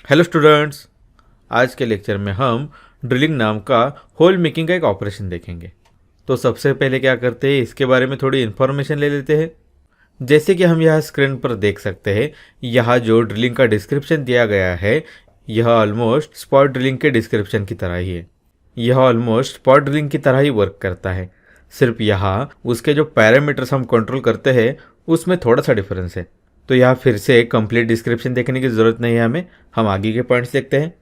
Hello students, आज के lecture में हम ड्रिलिंग नाम का होल मेकिंग का एक ऑपरेशन देखेंगे। तो सबसे पहले क्या करते हैं, इसके बारे में थोड़ी इन्फॉर्मेशन ले लेते हैं। जैसे कि हम यहाँ स्क्रीन पर देख सकते हैं, यहाँ जो ड्रिलिंग का डिस्क्रिप्शन दिया गया है यह ऑलमोस्ट स्पॉट ड्रिलिंग के डिस्क्रिप्शन की तरह ही है। यह ऑलमोस्ट स्पॉट ड्रिलिंग की तरह ही वर्क करता है, सिर्फ यहाँ उसके जो पैरामीटर्स हम कंट्रोल करते हैं उसमें थोड़ा सा डिफरेंस है। तो यहाँ फिर से कंप्लीट डिस्क्रिप्शन देखने की ज़रूरत नहीं है हमें, हम आगे के पॉइंट्स देखते हैं।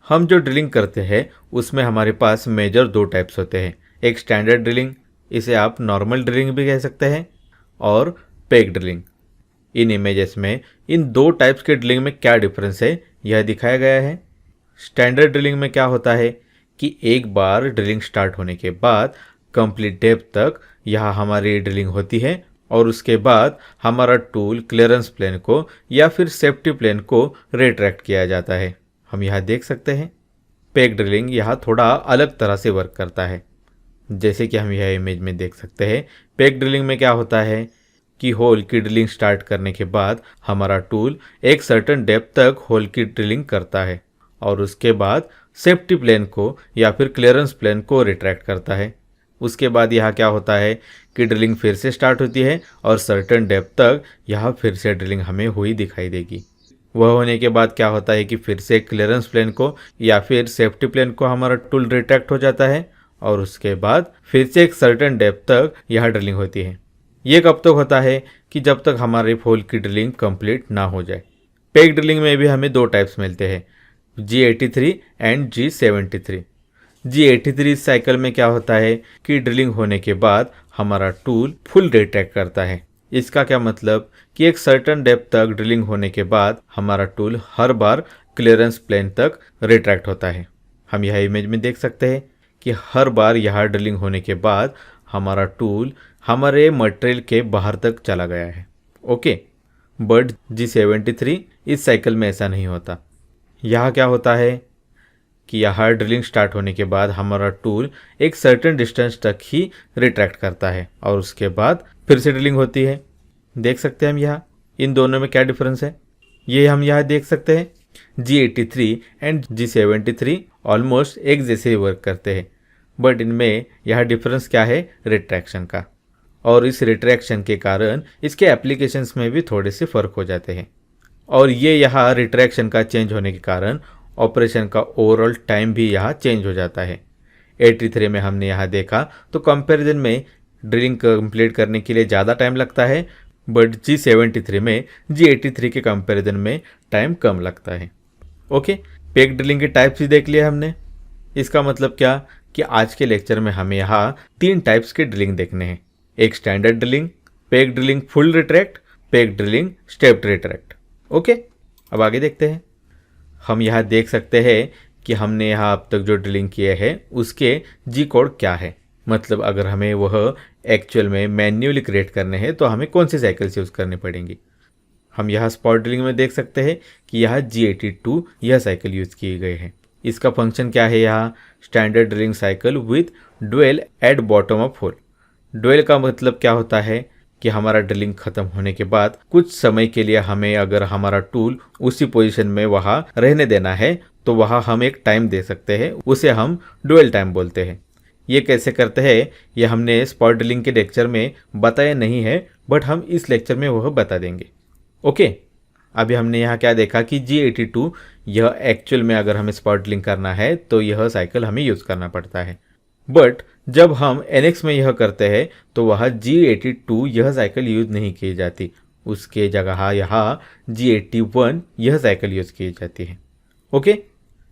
हम जो ड्रिलिंग करते हैं उसमें हमारे पास मेजर दो टाइप्स होते हैं। एक स्टैंडर्ड ड्रिलिंग, इसे आप नॉर्मल ड्रिलिंग भी कह सकते हैं, और पेग ड्रिलिंग। इन इमेजेस में इन दो टाइप्स के ड्रिलिंग में क्या डिफरेंस है यह दिखाया गया है। स्टैंडर्ड ड्रिलिंग में क्या होता है कि एक बार ड्रिलिंग स्टार्ट होने के बाद कंप्लीट डेप्थ तक यहाँ हमारी ड्रिलिंग होती है और उसके बाद हमारा टूल क्लियरेंस प्लेन को या फिर सेफ्टी प्लेन को रिट्रैक्ट किया जाता है। हम यहाँ देख सकते हैं पेग ड्रिलिंग यहाँ थोड़ा अलग तरह से वर्क करता है। जैसे कि हम यह इमेज में देख सकते हैं, पेग ड्रिलिंग में क्या होता है कि होल की ड्रिलिंग स्टार्ट करने के बाद हमारा टूल एक सर्टेन डेप्थ तक होल की ड्रिलिंग करता है और उसके बाद सेफ्टी प्लेन को या फिर क्लियरेंस प्लेन को रिट्रैक्ट करता है। उसके बाद यहाँ क्या होता है कि ड्रिलिंग फिर से स्टार्ट होती है और सर्टेन डेप्थ तक यहाँ फिर से ड्रिलिंग हमें हुई दिखाई देगी। वह होने के बाद क्या होता है कि फिर से क्लियरेंस प्लेन को या फिर सेफ्टी प्लेन को हमारा टूल रिट्रैक्ट हो जाता है और उसके बाद फिर से एक सर्टेन डेप्थ तक यहाँ ड्रिलिंग होती है। ये कब तक होता है कि जब तक हमारे होल की ड्रिलिंग कंप्लीट ना हो जाए। पेग ड्रिलिंग में भी हमें दो टाइप्स मिलते हैं, G83 एंड G73। G83 इस साइकिल में क्या होता है कि ड्रिलिंग होने के बाद हमारा टूल फुल रिट्रैक्ट करता है। इसका क्या मतलब कि एक सर्टेन डेप्थ तक ड्रिलिंग होने के बाद हमारा टूल हर बार क्लियरेंस प्लेन तक रिट्रैक्ट होता है। हम यह इमेज में देख सकते हैं कि हर बार यह ड्रिलिंग होने के बाद हमारा टूल हमारे मटेरियल के बाहर तक चला गया है। ओके, बट G73 इस साइकिल में ऐसा नहीं होता। यहाँ क्या होता है कि यहाँ ड्रिलिंग स्टार्ट होने के बाद हमारा टूल एक सर्टेन डिस्टेंस तक ही रिट्रैक्ट करता है और उसके बाद फिर से ड्रिलिंग होती है। देख सकते हैं हम यहाँ इन दोनों में क्या डिफरेंस है, ये हम यहाँ देख सकते हैं। G83 एंड G73 ऑलमोस्ट एक जैसे ही वर्क करते हैं, बट इनमें यह डिफरेंस क्या है, रिट्रैक्शन का। और इस रिट्रैक्शन के कारण इसके एप्लीकेशंस में भी थोड़े से फ़र्क हो जाते हैं और ये यहाँ रिट्रैक्शन का चेंज होने के कारण ऑपरेशन का ओवरऑल टाइम भी यहाँ चेंज हो जाता है। 83 में हमने यहाँ देखा तो कंपैरिजन में ड्रिलिंग कंप्लीट करने के लिए ज़्यादा टाइम लगता है, बट G73 में G83 के कंपैरिजन में टाइम कम लगता है। ओके, पेग ड्रिलिंग के टाइप्स ही देख लिए हमने। इसका मतलब क्या कि आज के लेक्चर में हमें यहाँ तीन टाइप्स के ड्रिलिंग देखने हैं, एक standard drilling, peg drilling full retract, peg drilling stepped retract. Okay, अब आगे देखते हैं। हम यहाँ देख सकते हैं कि हमने यहाँ अब तक जो ड्रिलिंग किए हैं उसके जी कोड क्या है। मतलब अगर हमें वह एक्चुअल में मैन्युअली क्रिएट करने हैं तो हमें कौन सी साइकिल्स यूज़ करनी पड़ेंगी। हम यहाँ स्पॉट ड्रिलिंग में देख सकते हैं कि यहाँ G82 यह साइकिल यूज़ किए गए हैं। इसका फंक्शन क्या है, यहाँ standard drilling cycle with dwell at bottom of hole. Dwell का मतलब क्या होता है कि हमारा ड्रिलिंग ख़त्म होने के बाद कुछ समय के लिए हमें अगर हमारा टूल उसी पोजीशन में वहाँ रहने देना है तो वहाँ हम एक टाइम दे सकते हैं, उसे हम ड्वेल टाइम बोलते हैं। ये कैसे करते हैं ये हमने स्पॉट ड्रिलिंग के लेक्चर में बताया नहीं है, बट हम इस लेक्चर में वह बता देंगे। ओके, अभी हमने यहाँ क्या देखा कि G82 यह एक्चुअल में अगर हमें स्पॉट ड्रिलिंग करना है तो यह साइकिल हमें यूज़ करना पड़ता है, बट जब हम NX में यह करते हैं तो वह G82 यह साइकिल यूज़ नहीं की जाती, उसके जगह यहाँ G81 यह साइकिल यूज़ की जाती है। ओके,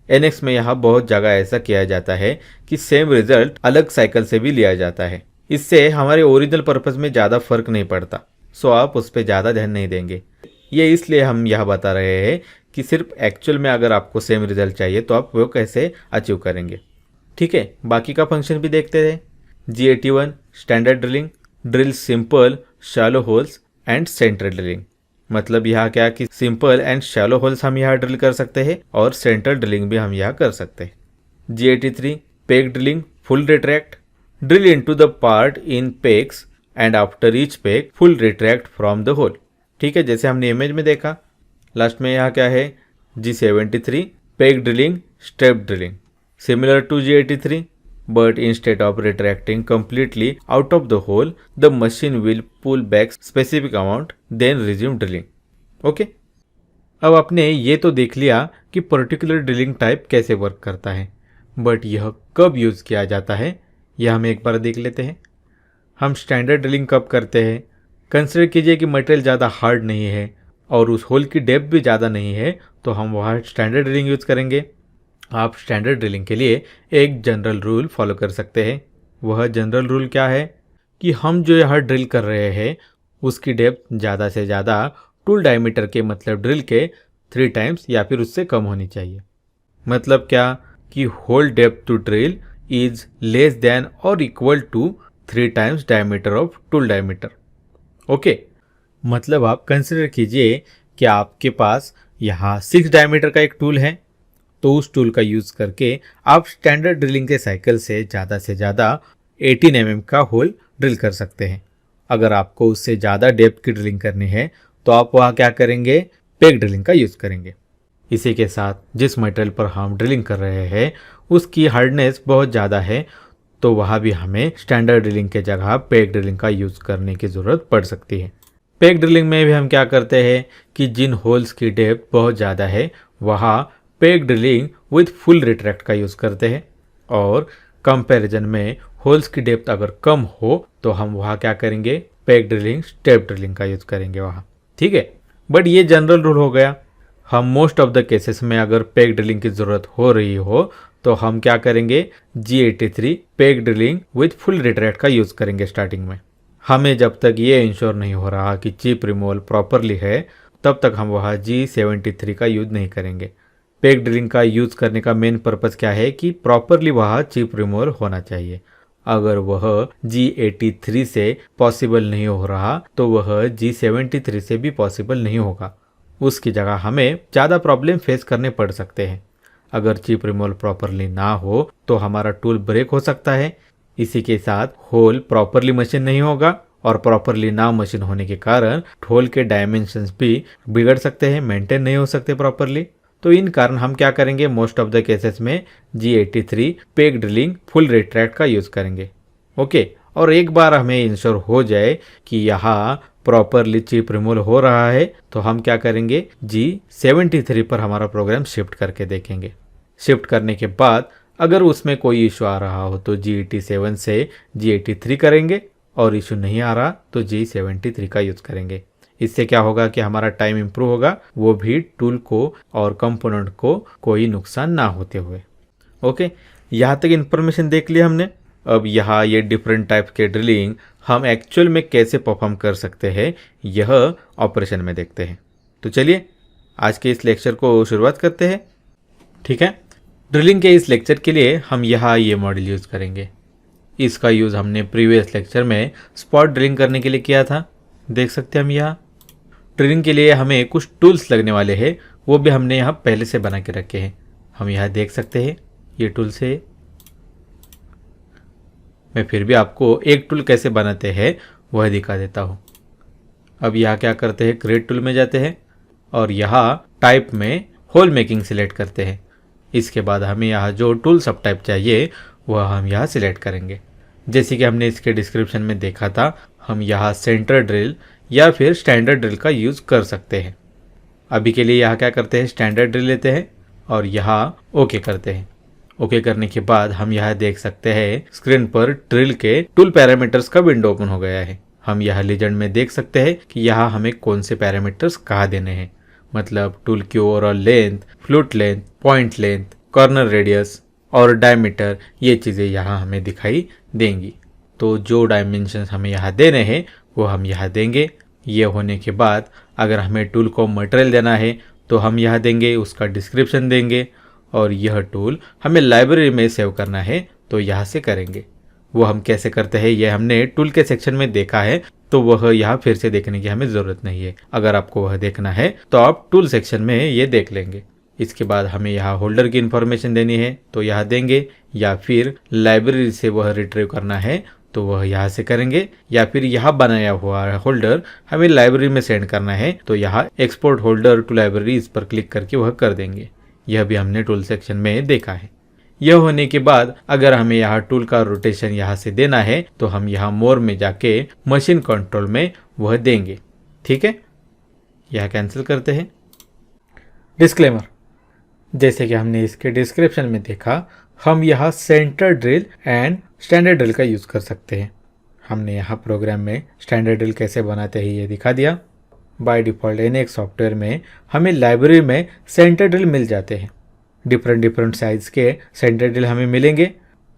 NX में यहाँ बहुत जगह ऐसा किया जाता है कि सेम रिजल्ट अलग साइकिल से भी लिया जाता है। इससे हमारे ओरिजिनल पर्पज़ में ज़्यादा फर्क नहीं पड़ता, सो आप उस पर ज़्यादा ध्यान नहीं देंगे। ये इसलिए हम यह बता रहे हैं कि सिर्फ एक्चुअल में अगर आपको सेम रिजल्ट चाहिए तो आप वो कैसे अचीव करेंगे। ठीक है, बाकी का फंक्शन भी देखते हैं। G81 standard drilling, drill simple shallow holes and centre drilling. मतलब यहाँ क्या कि सिंपल एंड शैलो होल्स हम यहाँ ड्रिल कर सकते हैं और सेंटर ड्रिलिंग भी हम यहाँ कर सकते हैं। G83 peg drilling full retract, drill into the part in pegs and after each peg full retract from the hole. ठीक है, जैसे हमने इमेज में देखा। लास्ट में यहाँ क्या है, G73 peg drilling step drilling. Similar to G83, but instead of retracting completely out of the hole, the machine will pull back specific amount, then resume drilling. Okay? अब आपने ये तो देख लिया कि पर्टिकुलर ड्रिलिंग टाइप कैसे work करता है, बट यह कब यूज़ किया जाता है यह हम एक बार देख लेते हैं। हम स्टैंडर्ड ड्रिलिंग कब करते हैं? कंसिडर कीजिए कि मटेरियल ज़्यादा हार्ड नहीं है और उस होल की डेप्थ भी ज़्यादा नहीं है, तो हम वहाँ स्टैंडर्ड ड्रिलिंग यूज़ करेंगे। आप स्टैंडर्ड ड्रिलिंग के लिए एक जनरल रूल फॉलो कर सकते हैं। वह जनरल रूल क्या है कि हम जो यहाँ ड्रिल कर रहे हैं उसकी डेप्थ ज़्यादा से ज़्यादा टूल डायमीटर के मतलब ड्रिल के 3 टाइम्स या फिर उससे कम होनी चाहिए। मतलब क्या कि hole depth to drill is less than और equal to 3 times diameter of tool diameter. Okay, मतलब आप कंसिडर कीजिए कि आपके पास यहाँ 6 डायमीटर का एक टूल है, तो उस टूल का यूज़ करके आप स्टैंडर्ड ड्रिलिंग के साइकिल से ज़्यादा 18 mm का होल ड्रिल कर सकते हैं। अगर आपको उससे ज़्यादा डेप्थ की ड्रिलिंग करनी है तो आप वहाँ क्या करेंगे? पेग ड्रिलिंग का यूज़ करेंगे। इसी के साथ जिस मटेरियल पर हम ड्रिलिंग कर रहे हैं उसकी हार्डनेस बहुत ज़्यादा है, तो वहाँ भी हमें स्टैंडर्ड ड्रिलिंग के जगह पेग ड्रिलिंग का यूज़ करने की ज़रूरत पड़ सकती है। पेग ड्रिलिंग में भी हम क्या करते हैं कि जिन होल्स की डेप्थ बहुत ज़्यादा है वहाँ peg drilling with full retract का यूज़ करते हैं, और कंपैरिजन में होल्स की डेप्थ अगर कम हो तो हम वहाँ क्या करेंगे? पेग ड्रिलिंग स्टेप ड्रिलिंग का यूज़ करेंगे वहाँ। ठीक है, बट ये जनरल रूल हो गया। हम मोस्ट ऑफ द केसेस में अगर पेग ड्रिलिंग की ज़रूरत हो रही हो तो हम क्या करेंगे? G83 peg drilling with full retract का यूज़ करेंगे स्टार्टिंग में। हमें जब तक ये इंश्योर नहीं हो रहा कि चिप रिमूवल प्रॉपरली है तब तक हम वहाँ G73 का यूज़ नहीं करेंगे। पेग ड्रिलिंग का यूज़ करने का मेन पर्पज़ क्या है कि प्रॉपरली वहाँ चिप रिमूवल होना चाहिए। अगर वह G83 से पॉसिबल नहीं हो रहा तो वह G73 से भी पॉसिबल नहीं होगा। उसकी जगह हमें ज़्यादा प्रॉब्लम फेस करने पड़ सकते हैं। अगर चिप रिमूवल प्रॉपरली ना हो तो हमारा टूल ब्रेक हो सकता है। इसी के साथ होल प्रॉपरली मशीन नहीं होगा, और प्रॉपरली ना मशीन होने के कारण होल के डायमेंशंस भी बिगड़ सकते हैं, मेंटेन नहीं हो सकते प्रॉपरली। तो इन कारण हम क्या करेंगे? मोस्ट ऑफ द केसेस में G83 peg drilling full retract का यूज़ करेंगे। ओके, और एक बार हमें इंश्योर हो जाए कि यहाँ प्रॉपरली चिप रिमूवल हो रहा है तो हम क्या करेंगे? G73 पर हमारा प्रोग्राम शिफ्ट करके देखेंगे। शिफ्ट करने के बाद अगर उसमें कोई इशू आ रहा हो तो G87 से G83 करेंगे, और इशू नहीं आ रहा तो G73 का यूज़ करेंगे। इससे क्या होगा कि हमारा टाइम इम्प्रूव होगा, वो भी टूल को और कंपोनेंट को कोई नुकसान ना होते हुए। ओके, यहाँ तक इन्फॉर्मेशन देख लिया हमने। अब यहाँ ये डिफरेंट टाइप के ड्रिलिंग हम एक्चुअल में कैसे परफॉर्म कर सकते हैं यह ऑपरेशन में देखते हैं। तो चलिए आज के इस लेक्चर को शुरुआत करते हैं। ठीक है, ड्रिलिंग के इस लेक्चर के लिए हम यहाँ ये मॉडल यूज़ करेंगे। इसका यूज़ हमने प्रीवियस लेक्चर में स्पॉट ड्रिलिंग करने के लिए किया था। देख सकते हैं हम यहाँ ड्रिलिंग के लिए हमें कुछ टूल्स लगने वाले हैं, वो भी हमने यहाँ पहले से बना के रखे हैं। हम यहाँ देख सकते हैं ये टूल्स है। मैं फिर भी आपको एक टूल कैसे बनाते हैं वह दिखा देता हूँ। अब यहाँ क्या करते हैं? क्रिएट टूल में जाते हैं और यहाँ टाइप में होल मेकिंग सिलेक्ट करते हैं। इसके बाद हमें यहाँ जो टूल सब टाइप चाहिए वह हम यहाँ सिलेक्ट करेंगे। जैसे कि हमने इसके डिस्क्रिप्शन में देखा था, हम यहाँ सेंटर ड्रिल या फिर स्टैंडर्ड ड्रिल का यूज़ कर सकते हैं। अभी के लिए यहाँ क्या करते हैं? स्टैंडर्ड ड्रिल लेते हैं और यहाँ ओके करते हैं। ओके करने के बाद हम यहाँ देख सकते हैं स्क्रीन पर ड्रिल के टूल पैरामीटर्स का विंडो ओपन हो गया है। हम यहाँ लीजेंड में देख सकते हैं कि यहाँ हमें कौन से पैरामीटर्स कहाँ देने हैं, मतलब टूल की overall length, flute length, point length, corner radius और डायमीटर, ये चीज़ें यहाँ हमें दिखाई देंगी। तो जो डायमेंशंस हमें यहाँ देने हैं वो हम यहाँ देंगे। ये होने के बाद अगर हमें टूल को मटेरियल देना है तो हम यहाँ देंगे, उसका डिस्क्रिप्शन देंगे, और यह टूल हमें लाइब्रेरी में सेव करना है तो यहाँ से करेंगे। वो हम कैसे करते हैं ये हमने टूल के सेक्शन में देखा है, तो वह यहाँ फिर से देखने की हमें ज़रूरत नहीं है। अगर आपको वह देखना है तो आप टूल सेक्शन में ये देख लेंगे। इसके बाद हमें यहाँ होल्डर की इन्फॉर्मेशन देनी है तो यहाँ देंगे, या फिर लाइब्रेरी से वह रिट्रीव करना है तो वह यहाँ से करेंगे, या फिर यहाँ बनाया हुआ होल्डर हमें लाइब्रेरी में सेंड करना है तो यहाँ एक्सपोर्ट होल्डर टू लाइब्रेरी इस पर क्लिक करके वह कर देंगे। यह भी हमने टूल सेक्शन में देखा है। यह होने के बाद अगर हमें यहाँ टूल का रोटेशन यहाँ से देना है तो हम यहाँ मोर में जाके मशीन कंट्रोल में वह देंगे। ठीक है, यह कैंसिल करते हैं। डिस्क्लेमर, जैसे कि हमने इसके डिस्क्रिप्शन में देखा, हम यहाँ centre drill and standard drill का यूज़ कर सकते हैं। हमने यहाँ प्रोग्राम में स्टैंडर्ड ड्रिल कैसे बनाते हैं ये दिखा दिया। बाय डिफ़ॉल्ट एनएक्स सॉफ्टवेयर में हमें लाइब्रेरी में सेंटर ड्रिल मिल जाते हैं। डिफरेंट साइज़ के सेंटर ड्रिल हमें मिलेंगे,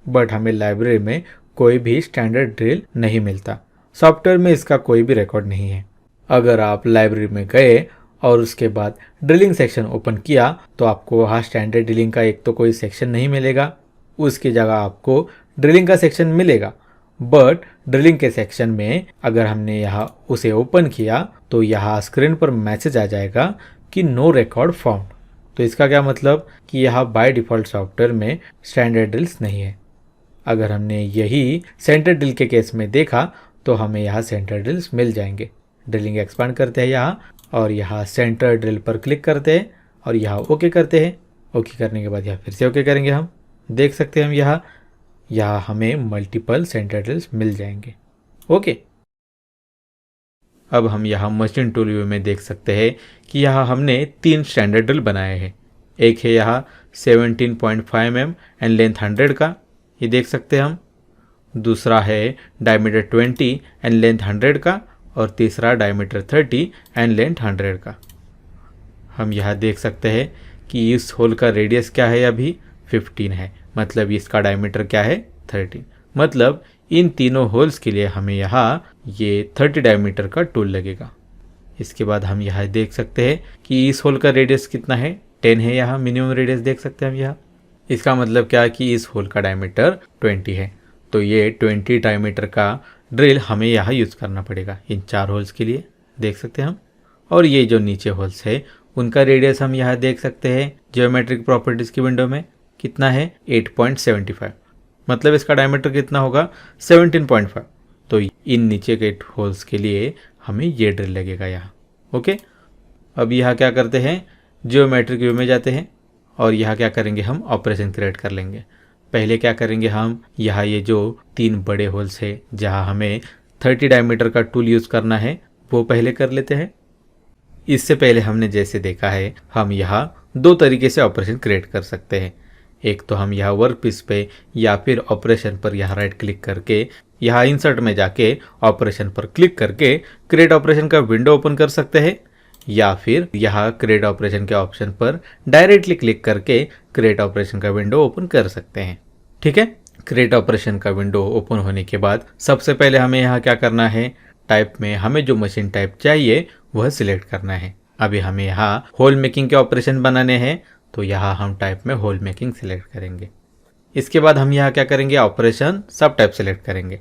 बट हमें लाइब्रेरी में कोई भी स्टैंडर्ड ड्रिल नहीं मिलता। सॉफ्टवेयर में इसका कोई भी रिकॉर्ड नहीं है। अगर आप लाइब्रेरी में गए और उसके बाद ड्रिलिंग सेक्शन ओपन किया तो आपको वहाँ स्टैंडर्ड ड्रिलिंग का एक तो कोई सेक्शन नहीं मिलेगा, उसकी जगह आपको ड्रिलिंग का सेक्शन मिलेगा। बट ड्रिलिंग के सेक्शन में अगर हमने यहाँ उसे ओपन किया तो यहाँ स्क्रीन पर मैसेज आ जाएगा कि नो रिकॉर्ड फाउंड। तो इसका क्या मतलब कि यहाँ बाय डिफ़ॉल्ट सॉफ्टवेयर में स्टैंडर्ड ड्रिल्स नहीं है। अगर हमने यही सेंटर ड्रिल के केस में देखा तो हमें यहाँ सेंटर ड्रिल्स मिल जाएंगे। ड्रिलिंग एक्सपांड करते हैं यहाँ, और यहाँ सेंटर ड्रिल पर क्लिक करते हैं और यहाँ ओके करते हैं। ओके करने के बाद यहाँ फिर से ओके करेंगे। हम देख सकते हैं हम यहाँ हमें मल्टीपल सेंटर ड्रिल्स मिल जाएंगे। ओके, अब हम यहाँ मशीन टूल व्यू में देख सकते हैं कि यहाँ हमने 3 स्टैंडर्ड ड्रिल बनाए हैं। एक है यहाँ 17.5 mm एंड लेंथ 100 का, ये देख सकते हैं हम। दूसरा है डायमीटर 20 एंड लेंथ 100 का, और तीसरा डायमीटर 30 एंड लेंथ 100 का। हम यहाँ देख सकते हैं कि इस होल का रेडियस क्या है, अभी 15 है, मतलब इसका डायमीटर क्या है 30। मतलब इन तीनों होल्स के लिए हमें यहाँ ये 30 डायमीटर का टूल लगेगा। इसके बाद हम यहाँ देख सकते हैं कि इस होल का रेडियस कितना है, 10 है। यहाँ मिनिमम रेडियस देख सकते हैं हम यहाँ। इसका मतलब क्या है कि इस होल का डायमीटर 20 है, तो ये 20 डायमीटर का ड्रिल हमें यहाँ यूज़ करना पड़ेगा इन 4 होल्स के लिए, देख सकते हैं हम। और ये जो नीचे होल्स है उनका रेडियस हम यहाँ देख सकते हैं जियोमेट्रिक प्रॉपर्टीज़ की विंडो में कितना है 8.75, मतलब इसका डायमीटर कितना होगा 17.5। तो इन नीचे के होल्स के लिए हमें ये ड्रिल लगेगा यहाँ। ओके, अब यहाँ क्या करते हैं, जियोमेट्रिक व्यू में जाते हैं और यहाँ क्या करेंगे, हम ऑपरेशन क्रिएट कर लेंगे। पहले क्या करेंगे, हम यहाँ ये जो 3 बड़े होल्स है जहाँ हमें 30 डायमीटर का टूल यूज़ करना है वो पहले कर लेते हैं। इससे पहले हमने जैसे देखा है हम यहाँ 2 तरीके से ऑपरेशन क्रिएट कर सकते हैं। एक तो हम यहाँ वर्क पीस पे या फिर ऑपरेशन पर यहाँ राइट क्लिक करके यहाँ इंसर्ट में जाके ऑपरेशन पर क्लिक करके क्रिएट ऑपरेशन का विंडो ओपन कर सकते हैं, या फिर यहाँ क्रिएट ऑपरेशन के ऑप्शन पर डायरेक्टली क्लिक करके क्रिएट ऑपरेशन का विंडो ओपन कर सकते हैं। ठीक है, क्रिएट ऑपरेशन का विंडो ओपन होने के बाद सबसे पहले हमें यहाँ क्या करना है, टाइप में हमें जो मशीन टाइप चाहिए वह सिलेक्ट करना है। अभी हमें यहाँ होल मेकिंग के ऑपरेशन बनाने हैं तो यहाँ हम टाइप में होल मेकिंग सिलेक्ट करेंगे। इसके बाद हम यहाँ क्या करेंगे, ऑपरेशन सब टाइप सिलेक्ट करेंगे।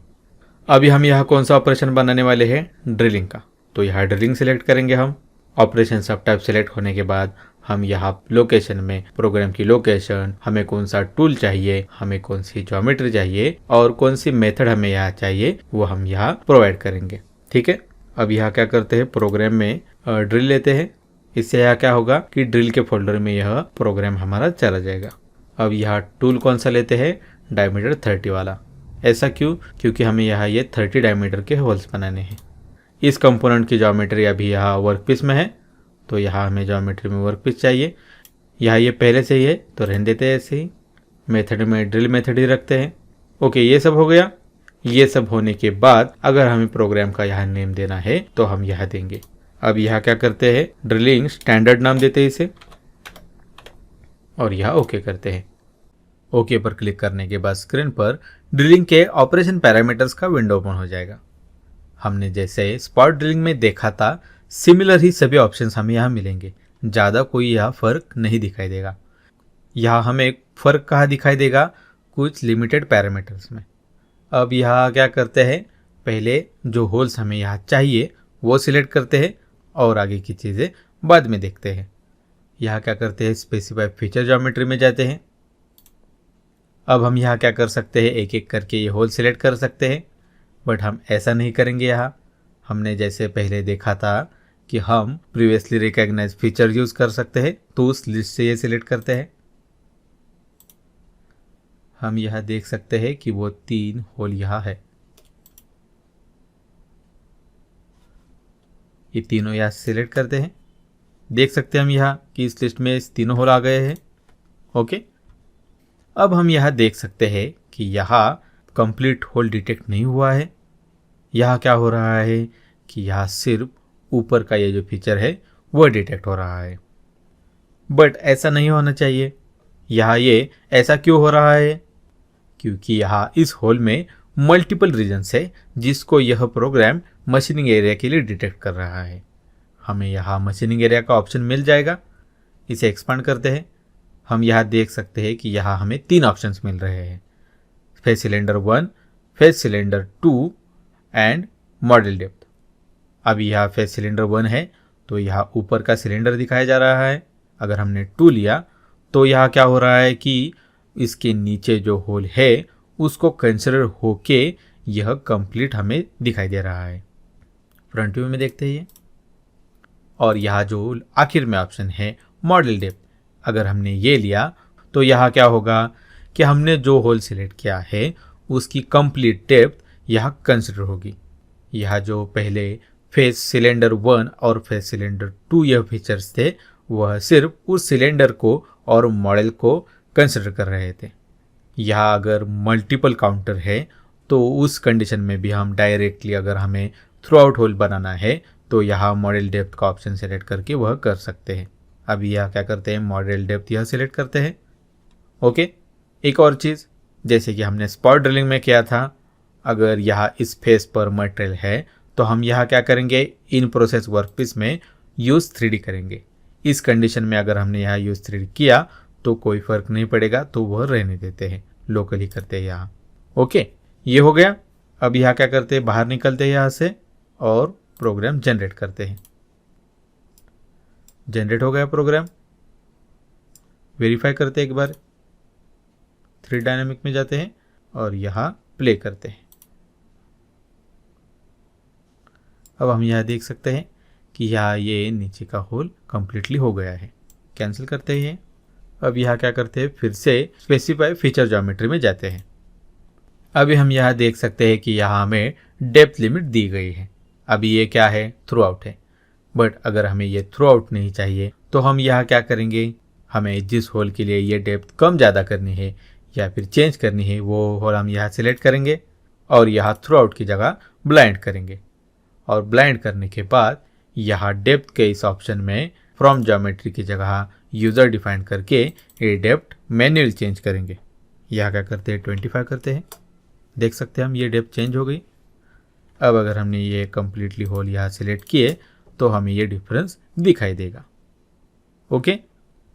अभी हम यहाँ कौन सा ऑपरेशन बनाने वाले हैं, ड्रिलिंग का, तो यहाँ ड्रिलिंग सिलेक्ट करेंगे हम। ऑपरेशन सब टाइप सिलेक्ट होने के बाद हम यहाँ लोकेशन में प्रोग्राम की लोकेशन, हमें कौन सा टूल चाहिए, हमें कौन सी ज्योमेट्री चाहिए और कौन सी मेथड हमें यहाँ चाहिए वो हम यहाँ प्रोवाइड करेंगे। ठीक है, अब यहाँ क्या करते हैं, प्रोग्राम में ड्रिल लेते हैं। इससे यहाँ क्या होगा कि ड्रिल के फोल्डर में यह प्रोग्राम हमारा चला जाएगा। अब यहाँ टूल कौन सा लेते हैं, डायमीटर 30 वाला। ऐसा क्यों, क्योंकि हमें यहाँ ये 30 डायमीटर के होल्स बनाने हैं। इस कंपोनेंट की ज्योमेट्री अभी यहाँ वर्कपीस में है तो यहाँ हमें ज्योमेट्री में वर्कपीस चाहिए। यहाँ ये पहले से ही है तो रहने देते हैं ऐसे ही। मेथड में ड्रिल मेथड ही रखते हैं। ओके, ये सब हो गया। ये सब होने के बाद अगर हमें प्रोग्राम का यहाँ नेम देना है तो हम यहाँ देंगे। अब यहाँ क्या करते हैं, ड्रिलिंग स्टैंडर्ड नाम देते हैं इसे और यहाँ ओके करते हैं। ओके पर क्लिक करने के बाद स्क्रीन पर ड्रिलिंग के ऑपरेशन पैरामीटर्स का विंडो ओपन हो जाएगा। हमने जैसे स्पॉट ड्रिलिंग में देखा था सिमिलर ही सभी ऑप्शंस हमें यहाँ मिलेंगे। ज़्यादा कोई यहाँ फ़र्क नहीं दिखाई देगा। यहाँ हमें फ़र्क कहाँ दिखाई देगा, कुछ लिमिटेड पैरामीटर्स में। अब यहाँ क्या करते हैं, पहले जो होल्स हमें यहाँ चाहिए वो सिलेक्ट करते हैं और आगे की चीज़ें बाद में देखते हैं। यहाँ क्या करते हैं, स्पेसिफाई फीचर ज्योमेट्री में जाते हैं। अब हम यहाँ क्या कर सकते हैं, एक एक करके ये होल सिलेक्ट कर सकते हैं। बट हम ऐसा नहीं करेंगे। यहाँ हमने जैसे पहले देखा था कि हम प्रीवियसली रिकॉग्नाइज फीचर यूज़ कर सकते हैं, तो उस लिस्ट से ये सिलेक्ट करते हैं। हम यहाँ देख सकते हैं कि वो 3 होल यहाँ है, ये तीनों यहाँ सिलेक्ट करते हैं। देख सकते हैं हम यहाँ कि इस लिस्ट में तीनों होल आ गए हैं। ओके, अब हम यहाँ देख सकते हैं कि यहाँ कंप्लीट होल डिटेक्ट नहीं हुआ है। यहाँ क्या हो रहा है कि यहाँ सिर्फ ऊपर का ये जो फीचर है वो डिटेक्ट हो रहा है, बट ऐसा नहीं होना चाहिए। यहाँ ये ऐसा क्यों हो रहा है? क्योंकि यहाँ इस होल में मल्टीपल रीजन्स है जिसको यह प्रोग्राम मशीनिंग एरिया के लिए डिटेक्ट कर रहा है। हमें यहाँ मशीनिंग एरिया का ऑप्शन मिल जाएगा। इसे एक्सपांड करते हैं। हम यहाँ देख सकते हैं कि यहाँ हमें 3 ऑप्शंस मिल रहे हैं, face cylinder 1, face cylinder 2 and model depth. अभी यहाँ फेस सिलेंडर 1 है तो यहाँ ऊपर का सिलेंडर दिखाया जा रहा है। अगर हमने 2 लिया तो यहाँ क्या हो रहा है कि इसके नीचे जो होल है उसको कंसिडर होके यह कंप्लीट हमें दिखाई दे रहा है। फ्रंट व्यू में देखते हैं। और यहाँ जो आखिर में ऑप्शन है मॉडल डेप्थ, अगर हमने ये लिया तो यहाँ क्या होगा कि हमने जो होल सिलेक्ट किया है उसकी कंप्लीट डेप्थ यहाँ कंसिडर होगी। यहाँ जो पहले फेस सिलेंडर 1 और फेस सिलेंडर 2 यह फीचर्स थे वह सिर्फ उस सिलेंडर को और मॉडल को कंसिडर कर रहे थे। यहाँ अगर मल्टीपल काउंटर है तो उस कंडीशन में भी हम डायरेक्टली अगर हमें थ्रू आउट होल बनाना है तो यहाँ मॉडल डेप्थ का ऑप्शन सेलेक्ट करके वह कर सकते हैं। अभी यहाँ क्या करते हैं, मॉडल डेप्थ यह सिलेक्ट करते हैं। ओके, एक और चीज़ जैसे कि हमने स्पॉट ड्रिलिंग में किया था, अगर यहाँ इस फेस पर मटेरियल है तो हम यहाँ क्या करेंगे, इन प्रोसेस वर्कपीस में यूज़ 3D करेंगे। इस कंडीशन में अगर हमने यहाँ यूज़ 3D किया तो कोई फ़र्क नहीं पड़ेगा, तो वह रहने देते हैं, लोकल ही करते हैं यहाँ। ओके, ये हो गया। अब यहाँ क्या करते हैं, बाहर निकलते हैं यहाँ से और प्रोग्राम जनरेट करते हैं। जनरेट हो गया प्रोग्राम। वेरीफाई करते हैं एक बार, 3 डायनामिक में जाते हैं और यहाँ प्ले करते हैं। अब हम यहाँ देख सकते हैं कि यहाँ ये नीचे का होल कम्प्लीटली हो गया है। कैंसिल करते हैं। अब यहाँ क्या करते हैं, फिर से स्पेसिफाई फीचर ज्योमेट्री में जाते हैं। अभी हम यहाँ देख सकते हैं कि यहाँ हमें डेप्थ लिमिट दी गई है। अभी ये क्या है, थ्रू आउट है, बट अगर हमें ये थ्रू आउट नहीं चाहिए तो हम यहाँ क्या करेंगे, हमें जिस होल के लिए ये डेप्थ कम ज़्यादा करनी है या फिर चेंज करनी है वो होल हम यहाँ सिलेक्ट करेंगे और यहाँ थ्रू आउट की जगह ब्लाइंड करेंगे। और ब्लाइंड करने के बाद यहाँ डेप्थ के इस ऑप्शन में फ्रॉम ज्योमेट्री की जगह यूज़र डिफाइन करके ये डेप्थ मैन्युअल चेंज करेंगे। यहाँ क्या करते हैं, 25 करते हैं। देख सकते हैं हम ये डेप्थ चेंज हो गई। अब अगर हमने ये कम्प्लीटली होल यहाँ सिलेक्ट किए तो हमें ये डिफरेंस दिखाई देगा। ओके,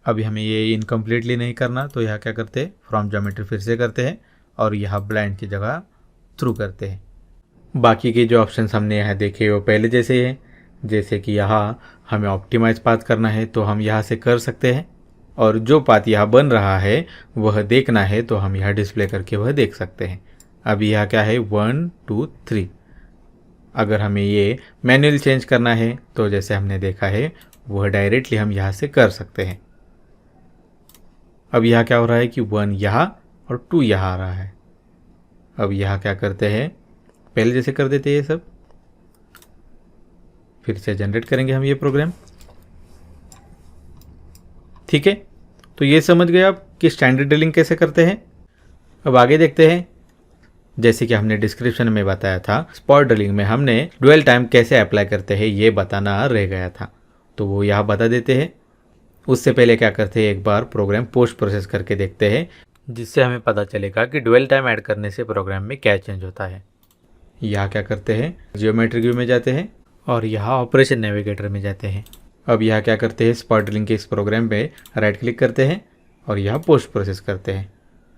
अभी हमें ये इनकम्प्लीटली नहीं करना तो यहाँ क्या करते हैं, फ्रॉम ज्योमेट्री फिर से करते हैं और यहाँ ब्लाइंड की जगह थ्रू करते हैं। बाकी के जो ऑप्शंस हमने यहाँ देखे वो पहले जैसे ही हैं। जैसे कि यहाँ हमें ऑप्टिमाइज पाथ करना है तो हम यहाँ से कर सकते हैं, और जो पाथ यहाँ बन रहा है वह देखना है तो हम यहाँ डिस्प्ले करके वह देख सकते हैं। अभी यहाँ क्या है, 1 2 3। अगर हमें ये मैनुअल चेंज करना है तो जैसे हमने देखा है वह डायरेक्टली हम यहाँ से कर सकते हैं। अब यहाँ क्या हो रहा है कि 1 यहाँ और 2 यहाँ आ रहा है। अब यहाँ क्या करते हैं, पहले जैसे कर देते हैं ये सब, फिर से जनरेट करेंगे हम ये प्रोग्राम। ठीक है, तो ये समझ गए आप कि स्टैंडर्ड ड्रिलिंग कैसे करते हैं। अब आगे देखते हैं। जैसे कि हमने डिस्क्रिप्शन में बताया था, स्पॉट ड्रिलिंग में हमने ड्वेल टाइम कैसे अप्लाई करते हैं ये बताना रह गया था, तो वो यहाँ बता देते हैं। उससे पहले क्या करते हैं, एक बार प्रोग्राम पोस्ट प्रोसेस करके देखते हैं, जिससे हमें पता चलेगा कि ड्वेल टाइम ऐड करने से प्रोग्राम में क्या चेंज होता है। यहाँ क्या करते हैं, जियोमेट्रिक व्यू में जाते हैं और यहाँ ऑपरेशन नेविगेटर में जाते हैं। अब यहाँ क्या करते हैं, स्पॉट ड्रिलिंग के इस प्रोग्राम पे राइट क्लिक करते हैं और यहाँ पोस्ट प्रोसेस करते हैं।